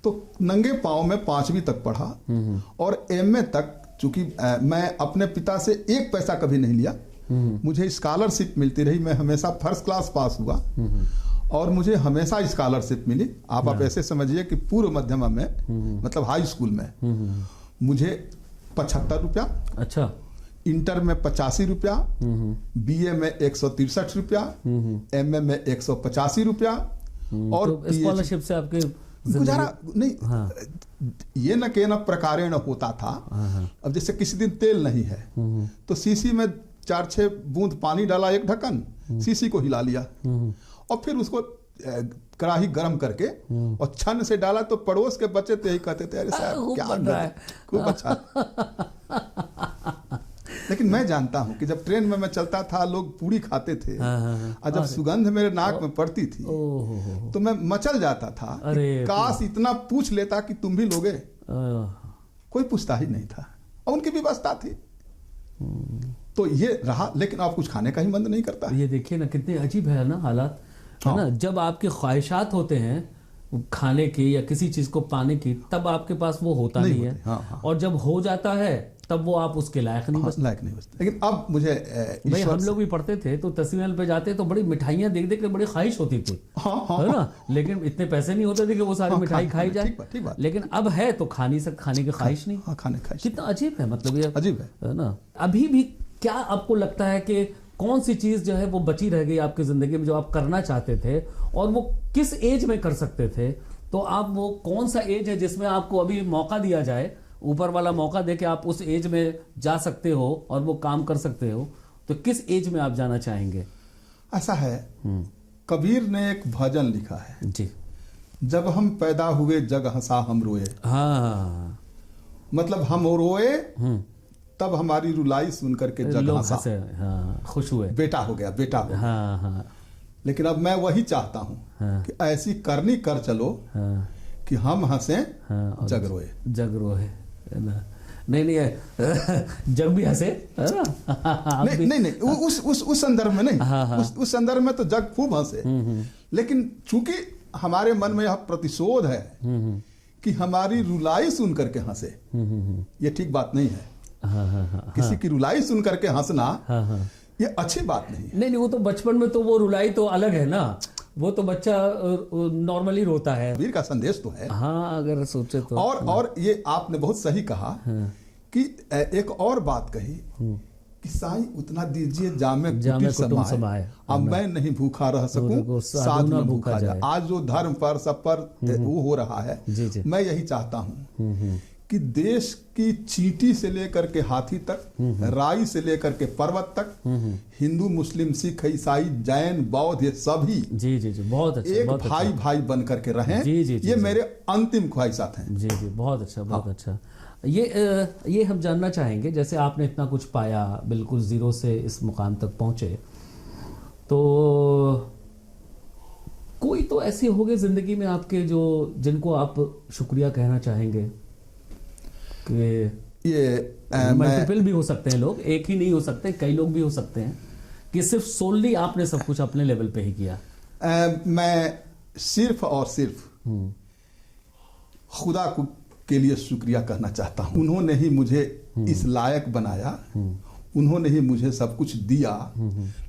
तो नंगे पांव में 5वीं तक पढ़ा और एमए तक, चूंकि मैं अपने पिता से एक पैसा कभी नहीं लिया, मुझे स्कॉलरशिप मिलती रही, मैं हमेशा फर्स्ट क्लास पास हुआ और मुझे हमेशा स्कॉलरशिप मिली। आप ऐसे समझिए कि पूर्व मध्यमा में, मतलब हाई स्कूल में मुझे 75 रुपया, अच्छा, इंटर में 85 रुपया, बीए में 163 रुपया, एमए में 185 रुपया, और तो स्कॉलरशिप से आपके गुजारा नहीं। हाँ। ये न के न प्रकारेण होता था। अब जैसे किसी दिन तेल नहीं है तो सीसी में 4-6 बूंद पानी डाला, एक ढक्कन, सीसी को हिला लिया और फिर उसको कढ़ाई गरम करके और छन से डाला, तो पड़ोस के बच्चे तो यही कहते थे, अरे साहब क्या बन रहा है, खूब अच्छा। लेकिन मैं जानता हूं कि जब ट्रेन में मैं चलता था, लोग पूड़ी खाते थे और जब सुगंध मेरे नाक में पड़ती थी तो मैं मचल जाता था, काश इतना पूछ लेता कि तुम भी लोगे। कोई पूछता ही नहीं था और उनकी व्यवस्था थी। तो ये रहा, लेकिन आप कुछ खाने का ही मन नहीं करता। ये देखिए ना, कितने अजीब है ना हालात, है ना? जब आपके ख्वाहिशात होते हैं खाने की या किसी चीज को पाने की, तब आपके पास वो होता नहीं है। और जब हो जाता है तब वो आप उसके लायक नहीं बचते। लेकिन अब मुझे भाई, हम लोग भी पढ़ते थे तो तस्वीर पे जाते तो बड़ी मिठाइयाँ देख देख के बड़ी ख्वाहिश होती थी, है ना? लेकिन इतने पैसे नहीं होते थे कि वो सारी मिठाई खाई जाए। लेकिन अब है तो खाने की ख्वाहिश नहीं। कितना अजीब है, मतलब ये अजीब है ना? अभी भी क्या आपको लगता है कि कौन सी चीज जो है वो बची रह गई आपकी जिंदगी में जो आप करना चाहते थे, और वो किस एज में कर सकते थे? तो आप वो कौन सा एज है जिसमें आपको अभी मौका दिया जाए, ऊपर वाला मौका दे के आप उस एज में जा सकते हो और वो काम कर सकते हो, तो किस एज में आप जाना चाहेंगे? ऐसा है, कबीर ने एक भजन लिखा है जी, जब हम पैदा हुए जग हंसा हम रोए। हाँ, मतलब हम रोए तब हमारी रुलाई सुन करके जग हंसा, हाँ, खुश हुए, बेटा हो गया, बेटा हो गया। हाँ, हाँ। लेकिन अब मैं वही चाहता हूँ कि ऐसी करनी कर चलो कि हम हंसे जग रोए। जग रोए, नहीं जग भी हंसे, है ना? नहीं उस संदर्भ में नहीं। उस संदर्भ में तो जग खूब हंसे, लेकिन चूंकि हमारे मन में यह प्रतिशोध है कि हमारी रुलाई सुन करके हंसे, ये ठीक बात नहीं है। किसी की रुलाई सुन करके हंसना ये अच्छी बात नहीं। वो तो बचपन में तो वो रुलाई तो अलग है ना, वो तो बच्चा नॉर्मली रोता है। वीर का संदेश तो है। हाँ, अगर सोचे तो। और ये आपने बहुत सही कहा कि एक और बात कही कि साईं उतना दीजिए जामे कुटिर समाए, अब मैं नहीं भूखा रह सकूं साधु न भूखा जाए। आज जो धर्म पर सब पर वो हो रहा है, मैं यही चाहता हूं कि देश की चींटी से लेकर के हाथी तक, राई से लेकर के पर्वत तक, हिंदू मुस्लिम सिख ईसाई जैन बौद्ध, ये सभी जी जी जी बहुत अच्छा, एक बहुत भाई अच्छा। भाई बन करके रहें। जी जी ये मेरे अंतिम ख्वाहिशात हैं। जी जी बहुत अच्छा, बहुत अच्छा। ये हम जानना चाहेंगे, जैसे आपने इतना कुछ पाया, बिल्कुल जीरो से इस मुकाम तक पहुंचे, तो कोई तो ऐसे हो गए जिंदगी में आपके जो जिनको आप शुक्रिया कहना चाहेंगे कि ये मल्टीपल भी हो सकते हैं लोग, एक ही नहीं हो सकते, कई लोग भी हो सकते हैं, कि सिर्फ सोलली आपने सब कुछ अपने लेवल पे ही किया? मैं सिर्फ और सिर्फ खुदा के लिए शुक्रिया कहना चाहता हूं। उन्होंने ही मुझे इस लायक बनाया, उन्होंने ही मुझे सब कुछ दिया,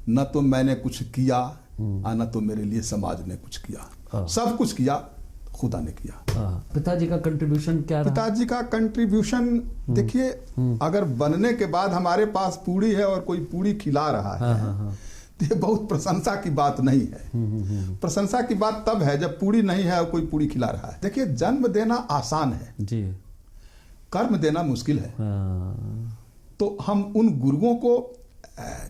न तो मैंने कुछ किया न तो मेरे लिए समाज ने कुछ किया, सब कुछ किया खुदा ने किया। पिताजी का कंट्रीब्यूशन क्या रहा? पिताजी का कंट्रीब्यूशन देखिए, अगर बनने के बाद हमारे पास पूड़ी है और कोई पूड़ी खिला रहा है, तो ये बहुत प्रशंसा की बात नहीं है। प्रशंसा की बात तब है जब पूड़ी नहीं है और कोई पूड़ी खिला रहा है। देखिए, जन्म देना आसान है जी, कर्म देना मुश्किल है। तो हम उन गुरुओं को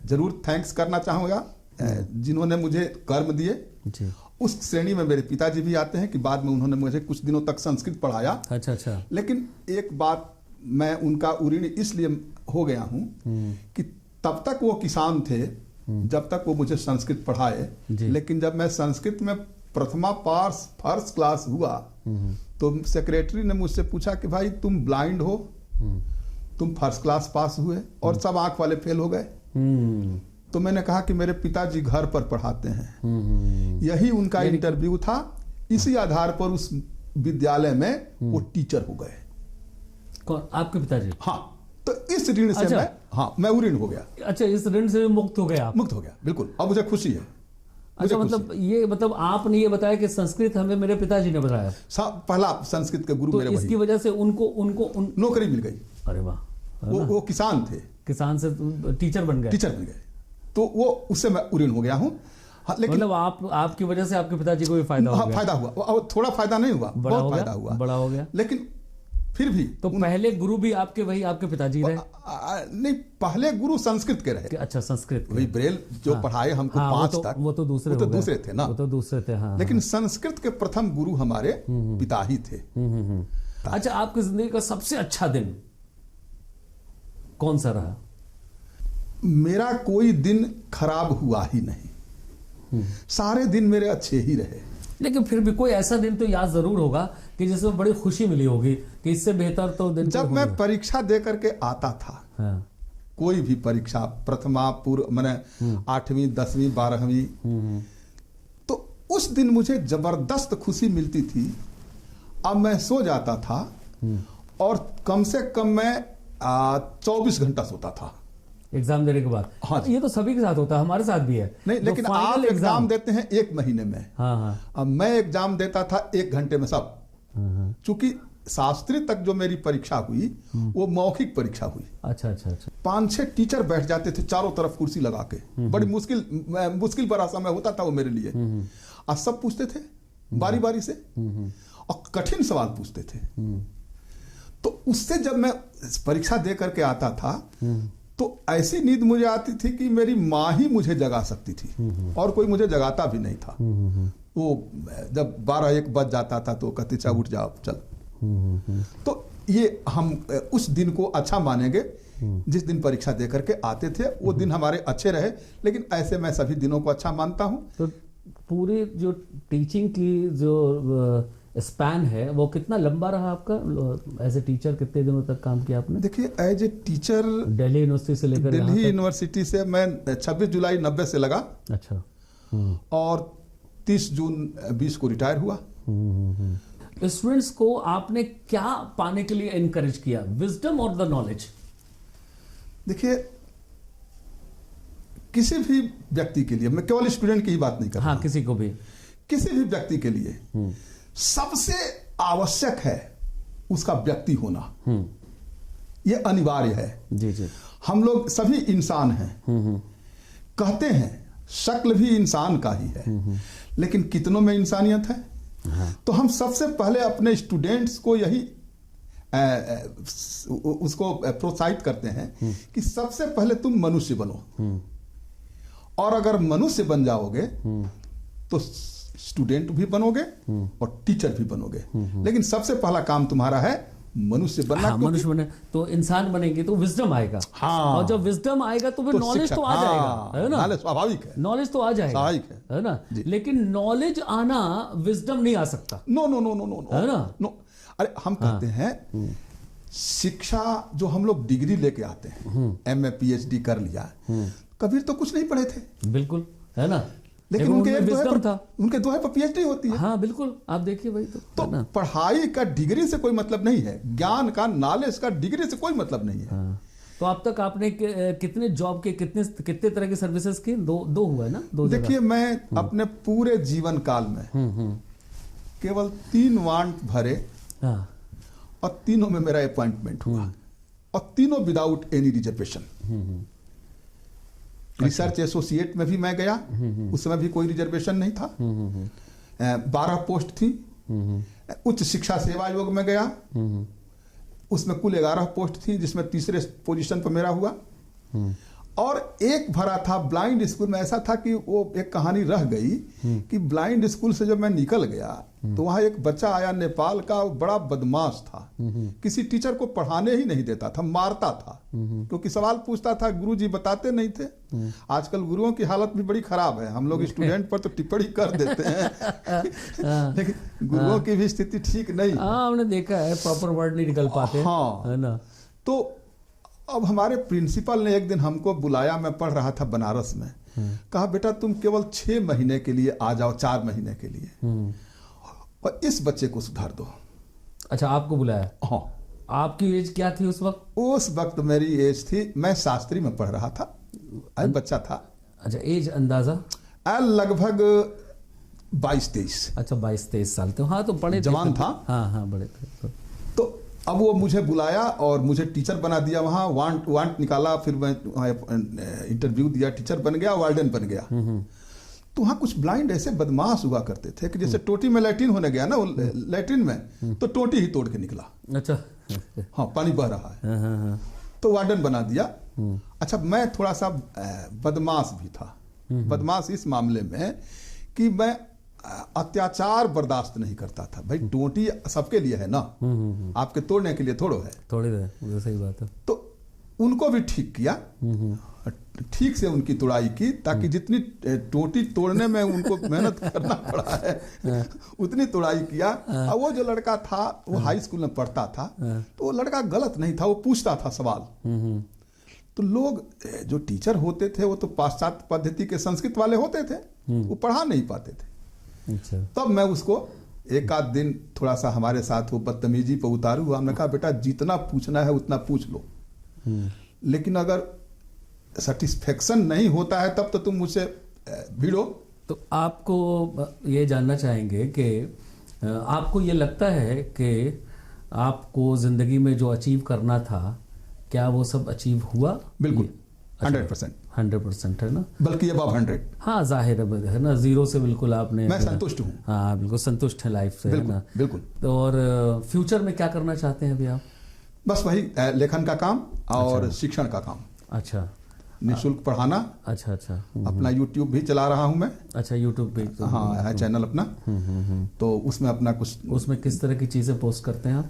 जरूर थैंक्स करना चाहूंगा जिन्होंने मुझे कर्म दिए जी। उस श्रेणी में मेरे पिताजी भी आते हैं कि बाद में उन्होंने मुझे कुछ दिनों तक संस्कृत पढ़ाया। अच्छा अच्छा। लेकिन एक बात, मैं उनका ऋणी इसलिए हो गया हूं कि तब तक वो किसान थे जब तक वो मुझे संस्कृत पढ़ाए, लेकिन जब मैं संस्कृत में प्रथमा पास फर्स्ट क्लास हुआ तो सेक्रेटरी ने मुझसे पूछा कि भाई तुम ब्लाइंड हो, तुम फर्स्ट क्लास पास हुए और सब आंख वाले फेल हो गए। तो मैंने कहा कि मेरे पिताजी घर पर पढ़ाते हैं। यही उनका इंटरव्यू था। इसी आधार पर उस विद्यालय में वो टीचर हो गए। कौन, आपके पिताजी? हाँ। तो इस ऋण से अच्छा। मैं ऋण हो गया। अच्छा, इस ऋण से मुक्त हो गया आप? मुक्त हो गया, बिल्कुल। अब मुझे खुशी है। अच्छा, मतलब आपने ये बताया कि संस्कृत हमें मेरे पिताजी ने बताया? पहला संस्कृत के गुरु तो मेरे इसकी वजह से उनको नौकरी मिल गई। अरे वाह। वो किसान थे, किसान से टीचर बन गए। तो वो उससे मैं ऋण हो गया हूँ। हाँ, लेकिन मतलब आपकी वजह से आपके पिताजी को भी फायदा हो गया? फायदा हुआ, थोड़ा फायदा नहीं हुआ, बहुत फायदा हुआ, बड़ा हो गया। लेकिन फिर भी तो पहले गुरु भी आपके पिताजी रहे? नहीं, पहले गुरु संस्कृत के रहे। अच्छा, संस्कृत वही ब्रेल जो पढ़ाए हमको 5 तक, वो तो दूसरे थे ना, वो तो दूसरे थे। हाँ, लेकिन संस्कृत के प्रथम गुरु हमारे पिता ही थे। अच्छा, आपकी जिंदगी का सबसे अच्छा दिन कौन सा रहा? मेरा कोई दिन खराब हुआ ही नहीं, सारे दिन मेरे अच्छे ही रहे। लेकिन फिर भी कोई ऐसा दिन तो याद जरूर होगा कि जिसमें बड़ी खुशी मिली होगी कि इससे बेहतर तो दिन जब मैं परीक्षा दे करके आता था। हाँ। कोई भी परीक्षा, प्रथमा पूर्व, मैंने 8वीं 10वीं 12वीं, तो उस दिन मुझे जबरदस्त खुशी मिलती थी। अब मैं सो जाता था और कम से कम मैं 24 घंटा सोता था एग्जाम देने के बाद। हाँ, ये तो सभी के साथ होता है, हमारे साथ भी है। नहीं, लेकिन आप एग्जाम देते हैं 1 महीने में। हाँ हाँ। अब मैं एग्जाम देता था 1 घंटे में सब। चूंकि शास्त्री तक जो मेरी परीक्षा हुई वो मौखिक परीक्षा हुई। अच्छा अच्छा अच्छा। 5-6 टीचर बैठ जाते थे चारों तरफ कुर्सी लगा के। बड़ी मुश्किल बड़ा समय होता था वो मेरे लिए। और सब पूछते थे बारी बारी से और कठिन सवाल पूछते थे। तो उससे जब मैं परीक्षा दे करके आता था तो ऐसी नींद मुझे आती थी कि मेरी माँ ही मुझे जगा सकती थी और कोई मुझे जगाता भी नहीं था। वो जब 12-1 बज जाता था तो कहते चल उठ जाओ चल। तो ये हम उस दिन को अच्छा मानेंगे जिस दिन परीक्षा दे करके आते थे। वो दिन हमारे अच्छे रहे, लेकिन ऐसे मैं सभी दिनों को अच्छा मानता हूँ। तो पूरी जो टीचिंग की जो स्पैन है वो कितना लंबा रहा आपका? एज ए टीचर कितने दिनों तक काम किया आपने? देखिए, as a teacher Delhi University से लेकर दिल्ली यूनिवर्सिटी से मैं 26 जुलाई 90 से लगा। अच्छा। और 30 जून 20 को रिटायर हुआ। स्टूडेंट्स को आपने क्या पाने के लिए एनकरेज किया, विजडम और द नॉलेज? देखिए, किसी भी व्यक्ति के लिए, मैं केवल स्टूडेंट की ही बात नहीं कर रहा। हाँ, किसी को भी, किसी भी व्यक्ति के लिए सबसे आवश्यक है उसका व्यक्ति होना। ये अनिवार्य है। जी जी। हम लोग सभी इंसान हैं, कहते हैं शक्ल भी इंसान का ही है, लेकिन कितनों में इंसानियत है? हाँ। तो हम सबसे पहले अपने स्टूडेंट्स को यही उसको प्रोत्साहित करते हैं कि सबसे पहले तुम मनुष्य बनो, और अगर मनुष्य बन जाओगे तो स्टूडेंट भी बनोगे और टीचर भी बनोगे, लेकिन सबसे पहला काम तुम्हारा है मनुष्य बनना। हाँ, मनुष्य बने तो इंसान बनेंगे तो विजडम आएगा। हाँ, और जब विजडम आएगा तो फिर नॉलेज तो आ जाएगा, है ना? नॉलेज स्वाभाविक है, नॉलेज तो आ जाएगा, स्वाभाविक है ना? लेकिन नॉलेज आना विजडम नहीं आ सकता। No no no no no, है ना? नो। अरे हम कहते हैं शिक्षा जो हम लोग डिग्री लेके आते हैं, MA PhD कर लिया, कबीर तो कुछ नहीं पढ़े थे, बिल्कुल, है ना? लेकिन उनके विजडम था, उनके दोहे पर PhD होती है। हाँ बिल्कुल, आप देखिए भाई। तो पढ़ाई का डिग्री से कोई मतलब नहीं है, ज्ञान का, नॉलेज का डिग्री से कोई मतलब नहीं है। हाँ। तो अब तक आपने कितने जॉब के कितने तरह की सर्विसेज की? दो हुआ है ना? दो। देखिए, मैं अपने पूरे जीवन काल में केवल 3 वांट भरे, और तीनों में मेरा अपॉइंटमेंट हुआ, और तीनों without any reservation. Research associate में भी मैं गया, उस समय भी कोई रिजर्वेशन नहीं था, 12 पोस्ट थी। उच्च शिक्षा सेवा आयोग में गया, उसमें कुल 11 पोस्ट थी, जिसमें तीसरे पोजीशन पर मेरा हुआ। और एक भरा था ब्लाइंड स्कूल में। ऐसा था कि वो एक कहानी रह गई कि ब्लाइंड स्कूल से जब मैं निकल गया तो वहां एक बच्चा आया नेपाल का, बड़ा बदमाश था, किसी टीचर को पढ़ाने ही नहीं देता था, मारता था, क्योंकि सवाल पूछता था, गुरुजी बताते नहीं थे। आजकल गुरुओं की हालत भी बड़ी खराब है, हम लोग स्टूडेंट पर तो टिप्पणी कर देते हैं लेकिन गुरुओं की भी स्थिति ठीक नहीं। हमने देखा है, प्रॉपर वर्ड नहीं निकल पाते। हाँ, है ना? तो अब हमारे प्रिंसिपल ने एक दिन हमको बुलाया, मैं पढ़ रहा था बनारस में, कहा बेटा तुम केवल 6 महीने के लिए आ जाओ, 4 महीने के लिए, और इस बच्चे को सुधार दो। अच्छा, आपको बुलाया? हाँ। आपकी एज क्या थी उस वक्त? उस वक्त मेरी एज थी, मैं शास्त्री में पढ़ रहा था, बच्चा था। अच्छा, एज अंदाजा? लगभग 22-23। अच्छा, 22-23 साल। तो हाँ, तो बड़े जवान था। हाँ, बड़े थे। तो अब वो मुझे बुलाया और मुझे टीचर बना दिया, वहाँ वांट निकाला, फिर मैं इंटरव्यू दिया, टीचर बन गया, वार्डन बन गया। तो वहाँ कुछ ब्लाइंड ऐसे बदमाश हुआ करते थे कि जैसे टोटी में लैट्रिन होने गया ना, लैट्रिन में तो टोटी ही तोड़ के निकला। अच्छा। हाँ, पानी बह रहा है। तो वार्डन बना दिया। अच्छा, मैं थोड़ा सा बदमाश भी था, बदमाश इस मामले में कि मैं अत्याचार बर्दाश्त नहीं करता था। भाई टोटी सबके लिए है ना, आपके तोड़ने के लिए थोड़ो है, थोड़ी है, सही बात है। तो उनको भी ठीक किया, ठीक से उनकी तोड़ाई की, ताकि जितनी टोटी तोड़ने में उनको मेहनत करना पड़ा है उतनी तोड़ाई किया। और वो जो लड़का था वो हाई स्कूल में पढ़ता था, तो वो लड़का गलत नहीं था, वो पूछता था सवाल। तो लोग जो टीचर होते थे वो तो पाश्चात्य पद्धति के संस्कृत वाले होते थे, वो पढ़ा नहीं पाते थे। अच्छा। तब मैं उसको एक आध दिन थोड़ा सा हमारे साथ वो बदतमीजी पर उतारू हुआ। हमने कहा बेटा जितना पूछना है उतना पूछ लो, लेकिन अगर सेटिस्फेक्शन नहीं होता है तब तो तुम मुझसे भिड़ो। तो आपको ये जानना चाहेंगे कि आपको ये लगता है कि आपको जिंदगी में जो अचीव करना था, क्या वो सब अचीव हुआ? बिल्कुल, 100% है ना, बल्कि अबव 100। हाँ, जाहिर है ना, 0 से बिल्कुल आपने, मैं संतुष्ट हूँ। हाँ, बिल्कुल संतुष्ट है लाइफ से, है ना? बिल्कुल। तो और फ्यूचर में क्या करना चाहते हैं अभी आप? बस वही लेखन का काम और शिक्षण का काम। अच्छा, निःशुल्क पढ़ाना। अच्छा। अपना YouTube भी चला रहा हूँ मैं। अच्छा, YouTube पे? हाँ, है चैनल अपना। तो उसमें अपना कुछ, उसमें किस तरह की चीजें पोस्ट करते हैं आप?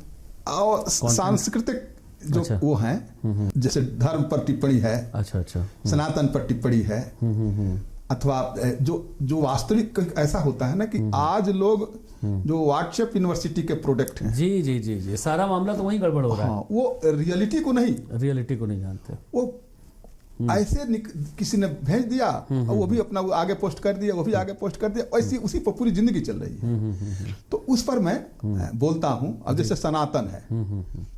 और सांस्कृतिक जो वो हैं, जैसे धर्म पर टिप्पणी है, अच्छा, सनातन पर टिप्पणी है, अथवा जो वास्तविक ऐसा होता है ना कि आज लोग जो व्हाट्सएप यूनिवर्सिटी के प्रोडक्ट हैं, जी, सारा मामला तो वहीं गड़बड़ हो रहा है। वो रियलिटी को नहीं जानते। वो ऐसे किसी ने भेज दिया और वो भी अपना आगे पोस्ट कर दिया, वो भी आगे पोस्ट कर दिया, ऐसी उसी पर पूरी जिंदगी चल रही है। तो उस पर मैं बोलता हूँ। अब जैसे सनातन है,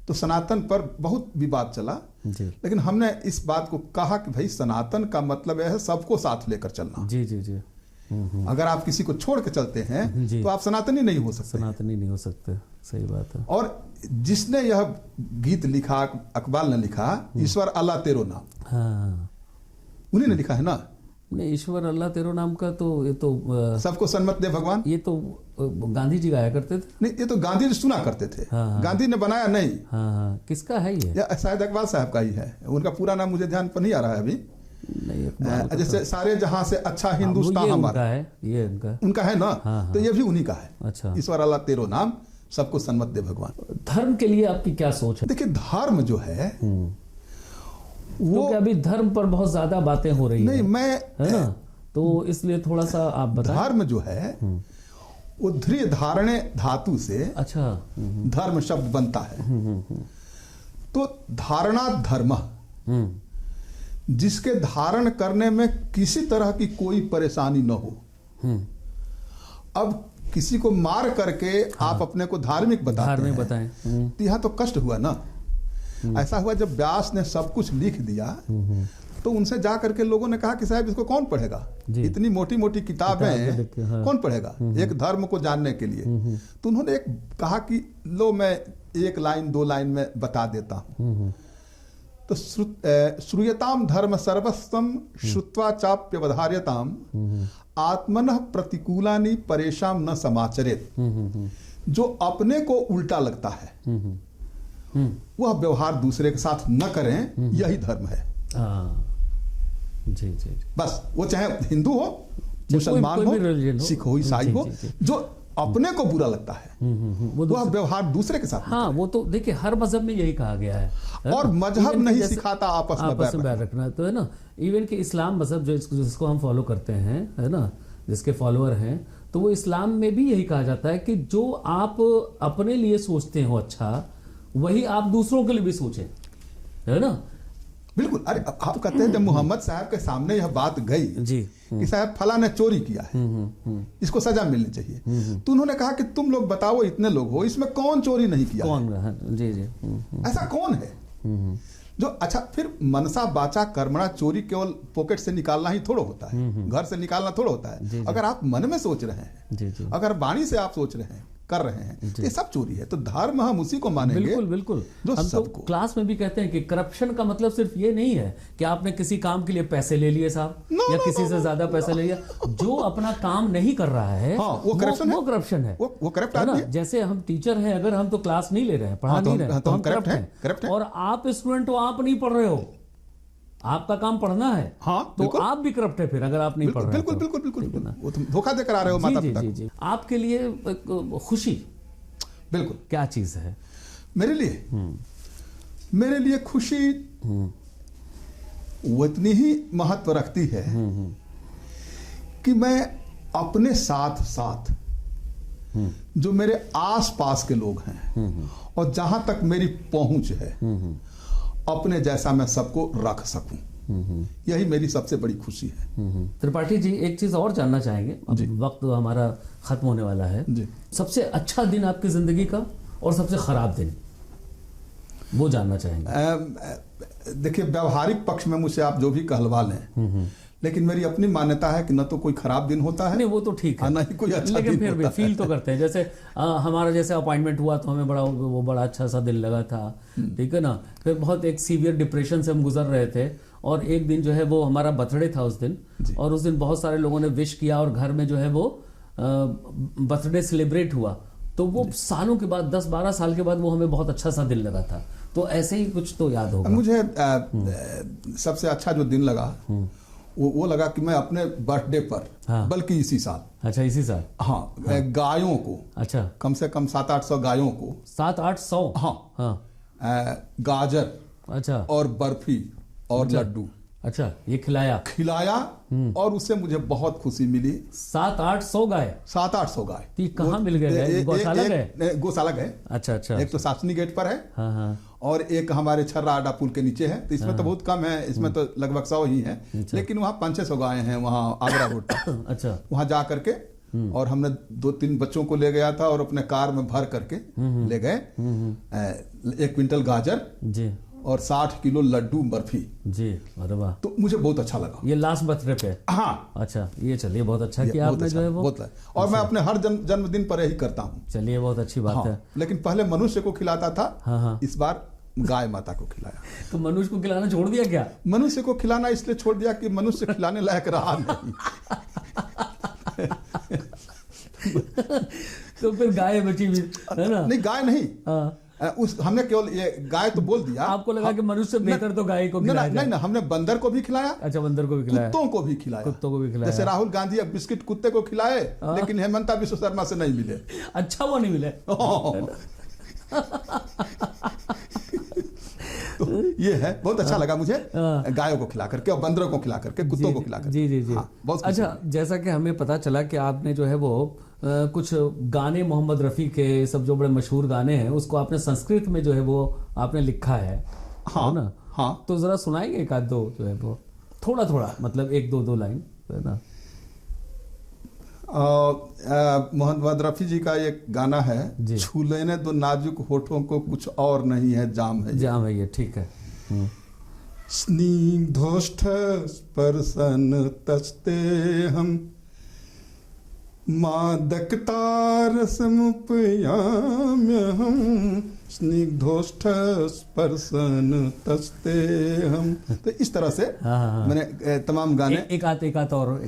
तो सनातन पर बहुत विवाद चला, लेकिन हमने इस बात को कहा कि भाई सनातन का मतलब है सबको साथ लेकर चलना। जी। अगर आप किसी को छोड़ के चलते हैं तो आप सनातनी नहीं हो सकते। सही बात है। और जिसने यह गीत लिखा, इकबाल ने लिखा, ईश्वर अल्लाह तेरो नाम, हाँ, उन्हीं ने लिखा है ना। नहीं, ईश्वर अल्लाह तेरो नाम का तो ये तो सबको सन्मत दे भगवान, ये तो गांधी जी गाया करते थे। नहीं, ये तो गांधी जी सुना करते थे। हाँ, गांधी ने बनाया नहीं। हाँ, किसका है ये? शायद इकबाल साहब का ही है, उनका पूरा नाम मुझे ध्यान पर नहीं आ रहा है अभी। नहीं, जैसे सारे जहां से अच्छा हिंदुस्तान हमारा है, ये उनका है ना। हाँ, तो ये भी उन्हीं का है। अच्छा, ईश्वर अल्लाह तेरो नाम, सबको सन्मत दे भगवान। धर्म के लिए आपकी क्या सोच है? देखिए, धर्म जो है वो अभी धर्म पर बहुत ज्यादा बातें हो रही नहीं, है ना, तो इसलिए थोड़ा सा आप बताएं। धर्म जो है वो ध्रिय धारणे धातु से अच्छा धर्म शब्द बनता है। तो धारणा धर्म, जिसके धारण करने में किसी तरह की कोई परेशानी न हो। अब किसी को मार करके आप अपने को धार्मिक बताएं, तो यह तो कष्ट हुआ ना। ऐसा हुआ जब व्यास ने सब कुछ लिख दिया, तो उनसे जा करके लोगों ने कहा कि साहब इसको कौन पढ़ेगा, इतनी मोटी मोटी किताबें कौन पढ़ेगा एक धर्म को जानने के लिए। तो उन्होंने एक कहा कि लो मैं 1 लाइन 2 लाइन में बता देता हूं। तो श्रूयताम धर्म सर्वस्वम श्रुत्वा चाप्यवधार्यताम आत्मनः प्रतिकूलानि परेशान न समाचरेत। जो अपने को उल्टा लगता है वह व्यवहार दूसरे के साथ न करें, यही धर्म है। जी जी, बस वो चाहे हिंदू हो, मुसलमान हो, सिख हो, ईसाई हो, जो अपने को बुरा लगता है वह व्यवहार दूसरे के साथ। हाँ, वो तो देखिए हर मजहब में यही कहा गया है। और मजहब नहीं सिखाता आपस में बैर रखना, तो है ना। इवन कि इस्लाम मजहब जिसको हम फॉलो करते हैं, है ना, जिसके फॉलोअर हैं, तो वो इस्लाम में भी यही कहा जाता है कि जो आप अपने लिए सोचते हो अच्छा, वही आप दूसरों के लिए भी सोचें, है ना। बिल्कुल। अरे आप कहते हैं जब मोहम्मद साहब के सामने यह बात गई जी कि साहब फला ने चोरी किया है, इसको सजा मिलनी चाहिए, तो उन्होंने कहा कि तुम लोग बताओ, इतने लोग हो, इसमें कौन चोरी नहीं किया कौन है? जी जी, ऐसा कौन है जो अच्छा। फिर मनसा वाचा कर्मणा, चोरी केवल पॉकेट से निकालना ही थोड़ा होता है, घर से निकालना थोड़ा होता है। अगर आप मन में सोच रहे हैं, अगर वाणी से आप सोच रहे हैं, कर रहे हैं, ये सब चोरी है। तो धर्म हम उसी को मानेंगे। बिल्कुल बिल्कुल। जो हम तो क्लास में भी कहते हैं कि करप्शन का मतलब सिर्फ ये नहीं है कि आपने किसी काम के लिए पैसे ले लिए साहब, या किसी से ज्यादा पैसे ले लिया। जो अपना काम नहीं कर रहा है, वो करप्शन है। वो करप्ट आदमी है। जैसे हम टीचर हैं, अगर हम तो क्लास नहीं ले रहे हैं, पढ़ा नहीं रहे हैं, तो हम करप्ट हैं। और आप स्टूडेंट हो, आप नहीं पढ़ रहे हो, आपका काम पढ़ना है, तो आप भी करप्ट है फिर, अगर आप नहीं पढ़ रहे। बिल्कुल बिल्कुल बिल्कुल, वो तुम धोखा देकर आ रहे हो माता पिता को। जी। आपके लिए खुशी बिल्कुल क्या चीज है? मेरे लिए खुशी उतनी ही महत्व रखती है कि मैं अपने साथ साथ जो मेरे आसपास के लोग हैं और जहां तक मेरी पहुंच है, अपने जैसा मैं सबको रख सकूं। यही मेरी सबसे बड़ी खुशी है। त्रिपाठी जी, एक चीज और जानना चाहेंगे, अब वक्त हमारा खत्म होने वाला है जी। सबसे अच्छा दिन आपकी जिंदगी का और सबसे खराब दिन, वो जानना चाहेंगे। देखिए, व्यवहारिक पक्ष में मुझसे आप जो भी कहलवा लें, लेकिन मेरी अपनी मान्यता है कि न तो कोई खराब दिन होता है, नहीं वो तो ठीक है, न ही कोई अच्छा लेकिन दिन फिर भी फील तो करते हैं। जैसे हमारा जैसे अपॉइंटमेंट हुआ तो हमें बड़ा अच्छा सा दिन लगा था, ठीक है ना। फिर बहुत एक सीवियर डिप्रेशन से हम गुजर रहे थे, और एक दिन जो है वो हमारा बर्थडे था उस दिन, और उस दिन बहुत सारे लोगों ने विश किया, और घर में जो है वो बर्थडे सेलिब्रेट हुआ। तो वो सालों के बाद, 10-12 साल के बाद, वो हमें बहुत अच्छा सा दिन लगा था। तो ऐसे ही कुछ तो याद होगा मुझे। सबसे अच्छा जो दिन लगा वो लगा कि मैं अपने बर्थडे पर, बल्कि इसी साल, अच्छा इसी साल, गायों को, अच्छा कम से कम 700-800 गायों को, 700-800, गाजर, अच्छा, और बर्फी और लड्डू, अच्छा, ये खिलाया और उससे मुझे बहुत खुशी मिली। 700-800 गाय, 700-800 गाय कहाँ मिल गए? गौशाला गए। अच्छा। एक तो शासनी गेट पर है, और एक हमारे छर्रा आडा पुल के नीचे है। तो इसमें तो बहुत कम है, इसमें तो लगभग 100 ही है। लेकिन वहाँ 500-600 गाय हैं, वहाँ आगरा रोड पर। अच्छा, वहाँ जा करके, और हमने 2-3 बच्चों को ले गया था, और अपने कार में भर करके ले गए 1 क्विंटल गाजर जी, और 60 किलो लड्डू बर्फी। जी, अरे वाह। तो मुझे बहुत अच्छा लगा। ये लास्ट बर्थडे पे? हाँ। अच्छा, ये चलिए बहुत अच्छा किया आपने, जो है वो बहुत। और मैं अपने हर जन्मदिन पर यही करता हूँ। चलिए बहुत अच्छी बात है। लेकिन पहले मनुष्य को खिलाता था। हाँ। इस बार गाय माता को खिलाया। तो मनुष्य को खिलाना छोड़ दिया क्या? मनुष्य को खिलाना इसलिए छोड़ दिया कि मनुष्य खिलाने लायक रहा नहीं। तो फिर गाय बची भी है ना? नहीं, गाय नहीं। हमने केवल ये गाय तो बोल दिया। आपको लगा कि मनुष्य बेहतर तो गाय को खिलाया जाए। नहीं, हमने बंदर को भी खिलाया। अच्छा, बंदर को भी खिलाया, कुत्तों को भी खिलाया। कुत्तों को भी खिलाया। जैसे राहुल गांधी अब बिस्किट कुत्ते को खिलाए, लेकिन हेमंता विश्व शर्मा से नहीं मिले। अच्छा, वो नहीं मिले। तो ये है, बहुत अच्छा लगा मुझे गायों को खिला करके और बंदरों को खिला करके, कुत्तों को खिला करके। जी जी जी। बहुत अच्छा, जैसा कि हमें पता चला कि आपने जो है वो कुछ गाने मोहम्मद रफ़ी के सब जो बड़े मशहूर गाने हैं उसको आपने संस्कृत में जो है वो आपने लिखा है। हाँ ना? हाँ। तो जरा सुनाएंगे एक आध दो जो है वो, थोड़ा थोड़ा, मतलब एक दो लाइन, है ना? मोहम्मद रफ़ी जी का एक गाना है, छू लेने दो नाजुक होठों को, कुछ और नहीं है, जाम है ये। ठीक है। स्निग्धोष्ठ स्पर्शन तस्ते हम मादकतारसमुपयाम्यहं, स्निग्धोष्ठ स्पर्शन तस्ते हम। तो इस तरह से मैंने तमाम गाने। एक आध और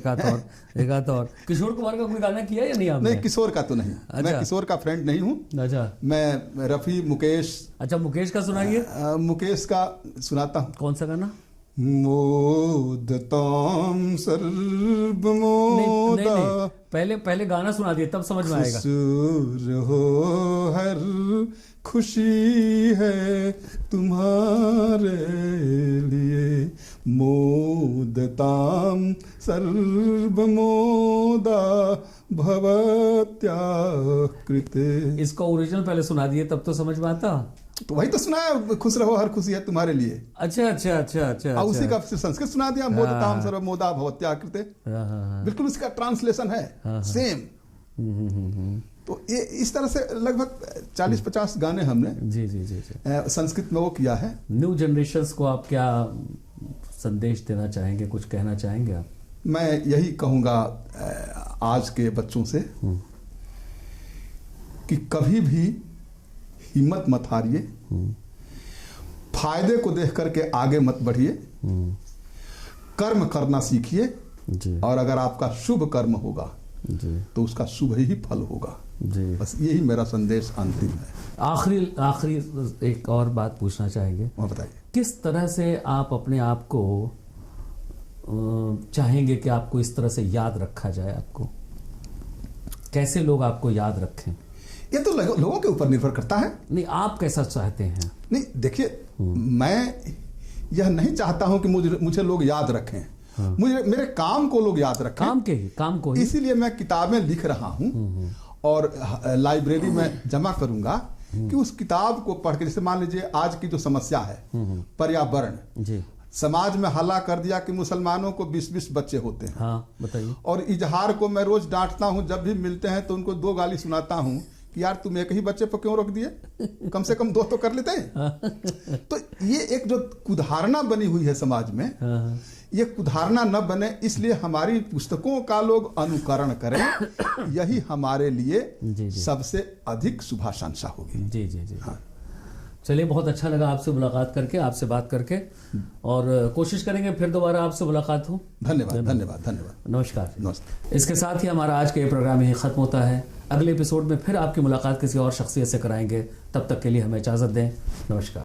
किशोर कुमार का कोई गाना किया या नहीं आपने? नहीं, किशोर का तो नहीं। अच्छा। मैं किशोर का फ्रेंड नहीं हूँ। अच्छा। मैं रफ़ी, मुकेश। अच्छा, मुकेश का सुनाइए। मुकेश का सुनाता हूँ। कौन सा गाना? मोदताम सर्वमोदा। नहीं, पहले गाना सुना दिए तब समझ में आएगा। खुशूर हो हर खुशी है तुम्हारे लिए, मोदताम सर्वमोदा भवत्या कृते। इसको ओरिजिनल पहले सुना दिए तब तो समझ में आता। तो वही तो सुना है, खुश रहो हर खुशी है तुम्हारे लिए। अच्छा। उसी का संस्कृत सुना दिया, मोदताम सर्वमोदा भवत्या कृते। बिल्कुल उसका ट्रांसलेशन है सेम। तो ये इस तरह से लगभग 40-50 गाने हमने जी संस्कृत में वो किया है। न्यू जनरेशन्स को आप क्या संदेश देना चाहेंगे, कुछ कहना चाहेंगे आप? मैं यही कहूँगा आज के बच्चों से कि कभी भी हिम्मत मत हारिए, फायदे को देख करके आगे मत बढ़िए, कर्म करना सीखिए, और अगर आपका शुभ कर्म होगा तो उसका शुभ ही फल होगा। बस यही मेरा संदेश अंतिम है। आखिरी एक और बात पूछना चाहेंगे। बताइए। किस तरह से आप अपने आप को चाहेंगे कि आपको इस तरह से याद रखा जाए? आपको कैसे लोग आपको याद रखें? ये तो लोगों के ऊपर निर्भर करता है। नहीं, आप कैसा चाहते हैं? नहीं, देखिए, मैं यह नहीं चाहता हूं कि मुझे लोग याद रखें। मुझे मेरे काम को लोग याद रखें, काम को ही। इसीलिए मैं किताबें लिख रहा हूं और लाइब्रेरी में जमा करूंगा कि उस किताब को पढ़ के, जैसे मान लीजिए आज की जो समस्या है पर्यावरण, समाज में हल्ला कर दिया कि मुसलमानों को 20-20 बच्चे होते हैं। हाँ, बताइए। और इजहार को मैं रोज डांटता हूं, जब भी मिलते हैं तो उनको 2 गाली सुनाता हूं कि यार तुम एक ही बच्चे पर क्यों रोक दिए, कम से कम 2 तो कर लेते हैं। तो ये एक जो कुधारणा बनी हुई है समाज में, ये कुधारणा न बने, इसलिए हमारी पुस्तकों का लोग अनुकरण करें, यही हमारे लिए सबसे अधिक शुभाशंसा होगी। जी। हाँ। चलिए, बहुत अच्छा लगा आपसे मुलाकात करके, आपसे बात करके, और कोशिश करेंगे फिर दोबारा आपसे मुलाकात हो। धन्यवाद। नमस्कार। इसके साथ ही हमारा आज का ये प्रोग्राम यही खत्म होता है। अगले एपिसोड में फिर आपकी मुलाकात किसी और शख्सियत से कराएंगे। तब तक के लिए हमें इजाज़त दें। नमस्कार।